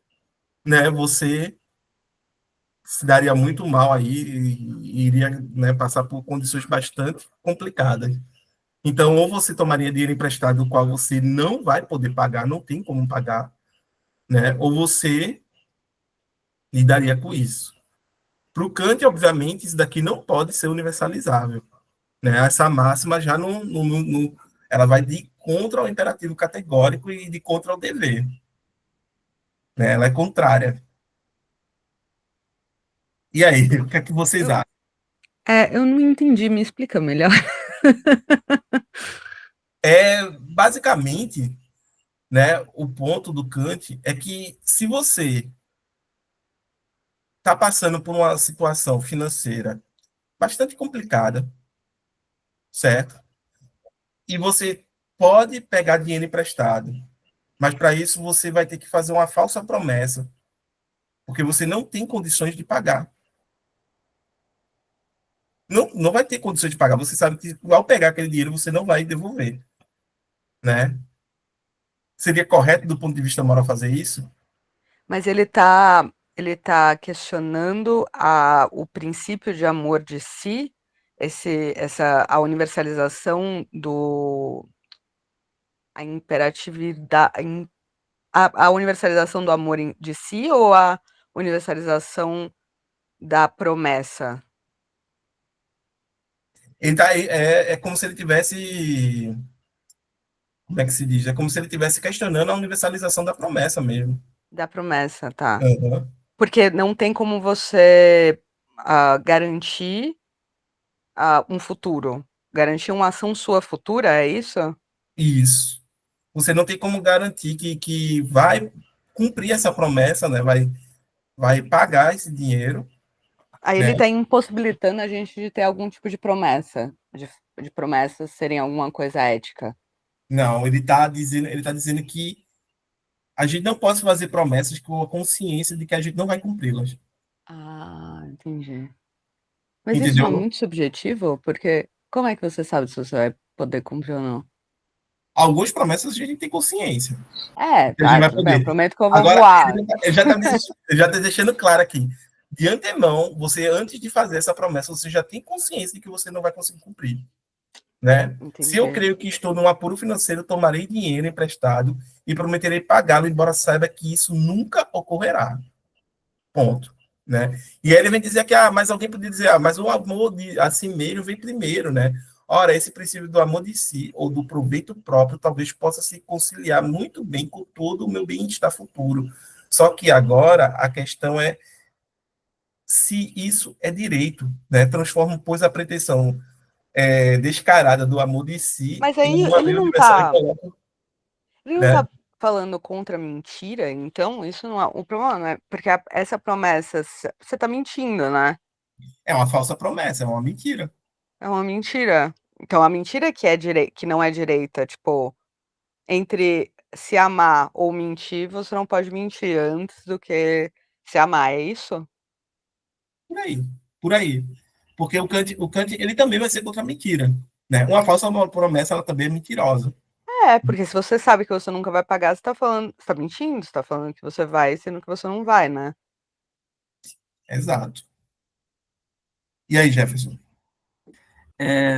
né, você se daria muito mal aí e iria, né, passar por condições bastante complicadas. Então, ou você tomaria dinheiro emprestado, o qual você não vai poder pagar, não tem como pagar, né? Ou você lidaria com isso. Para o Kant, obviamente, isso daqui não pode ser universalizável, né? Essa máxima já ela vai de contra o imperativo categórico e de contra o dever, né? Ela é contrária. E aí, o que é que vocês acham? Eu não entendi, me explica melhor. Basicamente, né, o ponto do Kant é que se você está passando por uma situação financeira bastante complicada, certo? E você pode pegar dinheiro emprestado, mas para isso você vai ter que fazer uma falsa promessa, porque você não tem condições de pagar. Não vai ter condições de pagar. Você sabe que ao pegar aquele dinheiro você não vai devolver, né? Seria correto do ponto de vista moral fazer isso? Mas ele tá questionando o princípio de amor de si, a universalização a imperatividade, a universalização do amor de si ou a universalização da promessa? Ele tá, é como se ele tivesse. Como é que se diz? É como se ele tivesse questionando a universalização da promessa mesmo. Da promessa, tá. Uhum. Porque não tem como você garantir um futuro. Garantir uma ação sua futura, é isso? Isso. Você não tem como garantir que vai cumprir essa promessa, né? Vai pagar esse dinheiro, Aí ele né? está impossibilitando a gente de ter algum tipo de promessa, de promessas serem alguma coisa ética. Não, ele tá dizendo que a gente não pode fazer promessas com a consciência de que a gente não vai cumpri-las. Ah, entendi. Mas isso não é Entendeu? muito subjetivo? Porque como é que você sabe se você vai poder cumprir ou não? Algumas promessas a gente tem consciência. Que a gente Tá, vai tudo bem, eu poder. prometo que eu vou Agora, voar. ele já tá deixando claro aqui. De antemão, você, antes de fazer essa promessa, você já tem consciência de que você não vai conseguir cumprir. Né? Se eu Entendi. creio que estou num apuro financeiro, tomarei dinheiro emprestado e prometerei pagá-lo, embora saiba que isso nunca ocorrerá. Ponto. Né? E aí ele vem dizer que, mas alguém poderia dizer, mas o amor a si mesmo vem primeiro, né? Ora, esse princípio do amor de si ou do proveito próprio talvez possa se conciliar muito bem com todo o meu bem-estar futuro. Só que agora a questão é se isso é direito, né? Transforma, pois, a pretensão descarada do amor de si Mas em aí uma lei universal e coloca, ele não né? tá falando contra a mentira, então isso não é o problema, não é? Porque essa promessa, você tá mentindo, né? É uma falsa promessa, é uma mentira. É uma mentira. Então a mentira que não é direita, tipo, entre se amar ou mentir, você não pode mentir antes do que se amar, é isso? Por aí, por aí. Porque o Kant ele também vai ser contra a mentira. Né? Uma falsa promessa, ela também é mentirosa. Porque se você sabe que você nunca vai pagar, você tá falando, você tá mentindo, você tá falando que você vai, sendo que você não vai, né? Exato. E aí, Jefferson?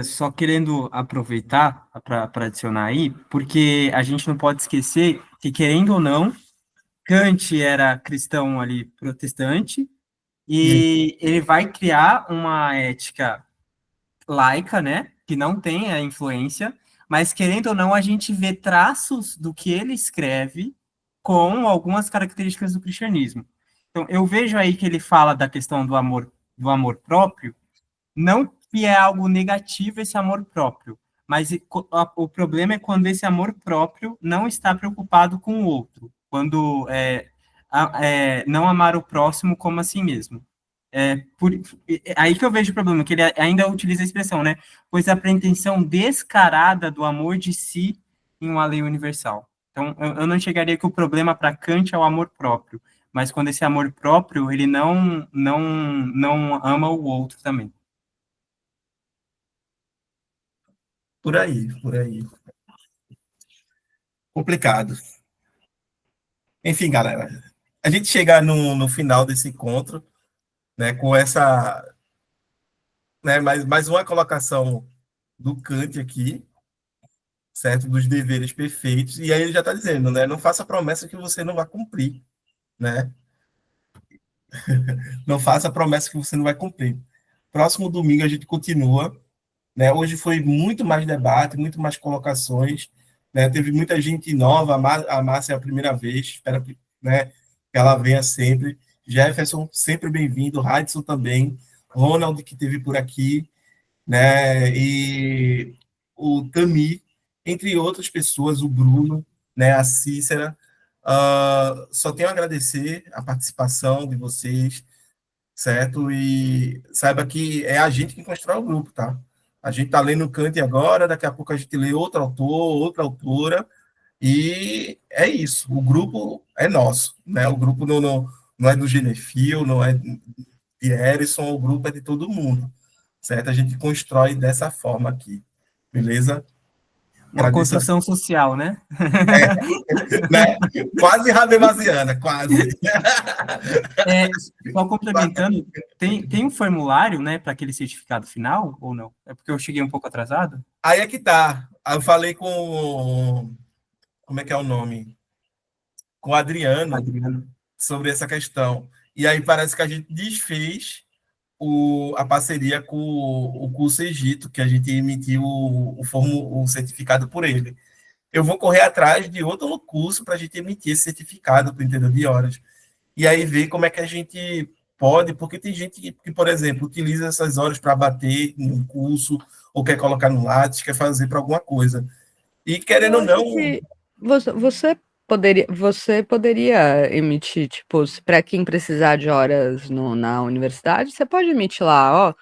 Só querendo aproveitar para adicionar aí, porque a gente não pode esquecer que, querendo ou não, Kant era cristão ali protestante, E aí? e ele vai criar uma ética laica, né? Que não tem a influência, mas querendo ou não, a gente vê traços do que ele escreve com algumas características do cristianismo. Então, eu vejo aí que ele fala da questão do amor próprio, não que é algo negativo esse amor próprio, mas o problema é quando esse amor próprio não está preocupado com o outro, quando não amar o próximo como a si mesmo. Aí que eu vejo o problema, que ele ainda utiliza a expressão, né? Pois a pretensão descarada do amor de si em uma lei universal. Então, eu não chegaria que o problema para Kant é o amor próprio, mas quando esse amor próprio, ele não ama o outro também. Por aí, por aí. Complicado. Enfim, galera, a gente chega no final desse encontro, né, com essa, né, mais uma colocação do Kant aqui, certo? Dos deveres perfeitos, e aí ele já está dizendo, né, não faça promessa que você não vai cumprir, né? Não faça promessa que você não vai cumprir. Próximo domingo a gente continua, né? Hoje foi muito mais debate, muito mais colocações, né? Teve muita gente nova, a Márcia é a primeira vez, espero que, né, que ela venha sempre. Jefferson, sempre bem-vindo, Radisson também, Ronald, que esteve por aqui, né? E o Tami, entre outras pessoas, o Bruno, né? A Cícera. Só tenho a agradecer a participação de vocês, certo? E saiba que é a gente que constrói o grupo, tá? A gente está lendo Kant agora, daqui a pouco a gente lê outro autor, outra autora, e é isso. O grupo é nosso, né? O grupo não é do Genefil, não é de Erison, o grupo é de todo mundo, certo? A gente constrói dessa forma aqui, beleza? Uma Agradeço, construção social, né? né? Quase Habermasiana, quase. Só complementando, tem um formulário, né, para aquele certificado final, ou não? É porque eu cheguei um pouco atrasado? Aí é que tá. Aí eu falei com... Como é que é o nome? Com o Adriano, Adriano. sobre essa questão. E aí parece que a gente desfez a parceria com o curso Egito, que a gente emitiu o certificado por ele. Eu vou correr atrás de outro curso para a gente emitir esse certificado para o entendedor de horas. E aí ver como é que a gente pode, porque tem gente que, por exemplo, utiliza essas horas para bater no curso, ou quer colocar no Lattes, quer fazer para alguma coisa. E querendo Eu ou não, acho que você poderia emitir, tipo, para quem precisar de horas na universidade, você pode emitir lá, ó,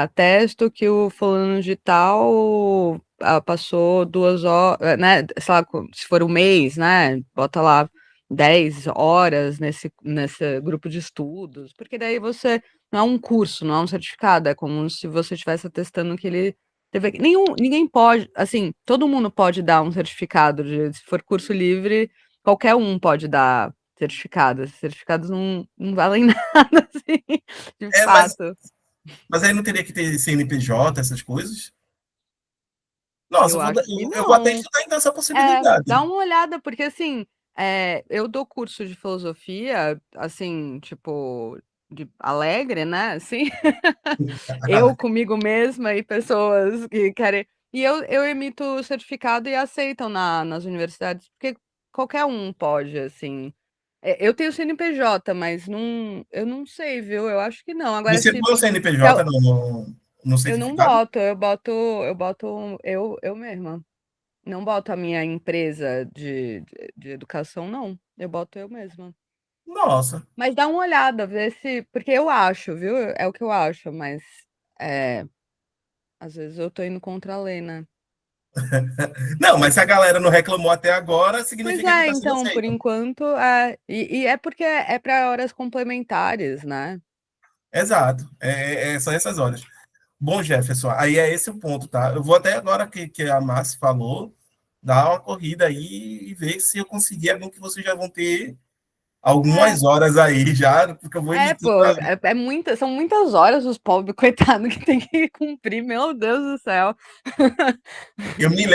atesto que o fulano de tal passou 2 horas, né, sei lá, se for um mês, né, bota lá 10 horas nesse grupo de estudos, porque daí você, não é um curso, não é um certificado, é como se você estivesse atestando que ele ninguém pode, assim, todo mundo pode dar um certificado, se for curso livre, qualquer um pode dar certificado, esses certificados não valem nada, assim, de é, fato. mas aí não teria que ter CNPJ, essas coisas? Nossa, Eu acho que eu vou até não. estudar então essa possibilidade. Dá uma olhada, porque assim, eu dou curso de filosofia, assim, tipo, de alegre, né? Assim, eu comigo mesma e pessoas que querem. E eu emito certificado e aceitam nas universidades, porque qualquer um pode, assim. Eu tenho CNPJ, mas eu não sei, viu? Eu acho que não. Agora, Você se, põe o se CNPJ eu, no eu não certificado? boto, eu boto eu mesma. Não boto a minha empresa de educação, não. Eu boto eu mesma. Nossa. Mas dá uma olhada, vê se. Porque eu acho, viu? É o que eu acho, mas é, às vezes eu tô indo contra a lei, né? Não, mas se a galera não reclamou até agora, Pois significa que é, está sendo então, por aceito. enquanto, e é porque é para horas complementares, né? Exato. São essas horas. Bom, Jefferson, aí é esse o ponto, tá? Eu vou até agora que a Márcia falou, dar uma corrida aí e ver se eu conseguir algum que vocês já vão ter É, algumas horas aí já, porque eu vou emitir. pô, são muitas horas os pobres, coitados, que tem que cumprir, meu Deus do céu. Eu me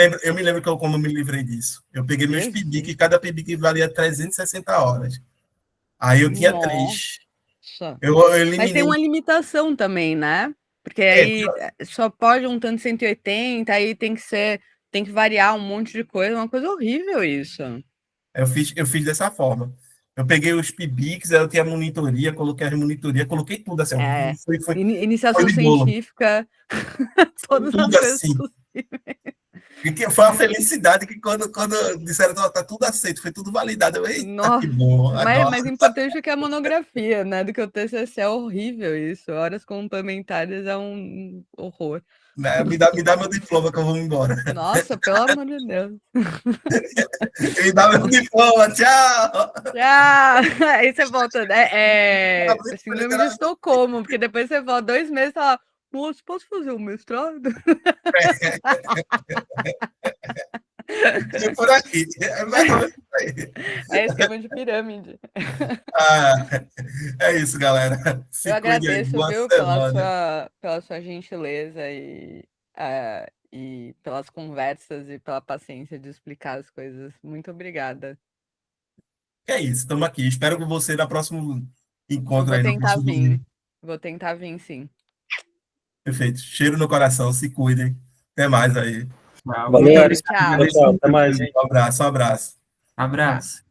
lembro como eu me livrei disso. Eu peguei meus PIBIC, Jesus, e cada PIBIC valia 360 horas. Aí eu tinha nossa. 3. Eu Mas tem eliminei. uma limitação também, né? Porque aí só pode um tanto 180, aí tem que variar um monte de coisa, é uma coisa horrível isso. Eu fiz dessa forma. Eu peguei os PIBICs, aí eu tinha a monitoria, coloquei as monitorias, coloquei tudo assim. Foi Iniciação de bolo. científica, todas as Tudo coisas assim. possíveis. E que foi uma felicidade que quando disseram que tá tudo aceito, foi tudo validado. Eu, eita, Nossa, que bom. mais importante que a monografia, né? Do que o TCC, é horrível isso. Horas complementares é um horror. Me dá meu diploma que eu vou embora. Nossa, pelo amor de Deus. Me dá meu diploma, tchau! Ah, aí você volta, né? Síndrome de Estocolmo, porque depois você volta 2 meses e fala, moço, posso fazer um mestrado? É por aqui. É mais ou menos por aí. É esquema de pirâmide. É isso, galera. Se Eu cuide aí. agradeço, Boa viu, semana. pela sua gentileza e pelas conversas e pela paciência de explicar as coisas. Muito obrigada. É isso, estamos aqui. Espero que você no próximo Eu encontro vou aí, no tentar próximo vir. domingo. Vou tentar vir, sim. Perfeito. Cheiro no coração, se cuidem. Até mais aí. Tchau. Valeu, Muito Erisson. obrigado. Tchau. Tchau, até mais. Um abraço, um abraço. Abraço.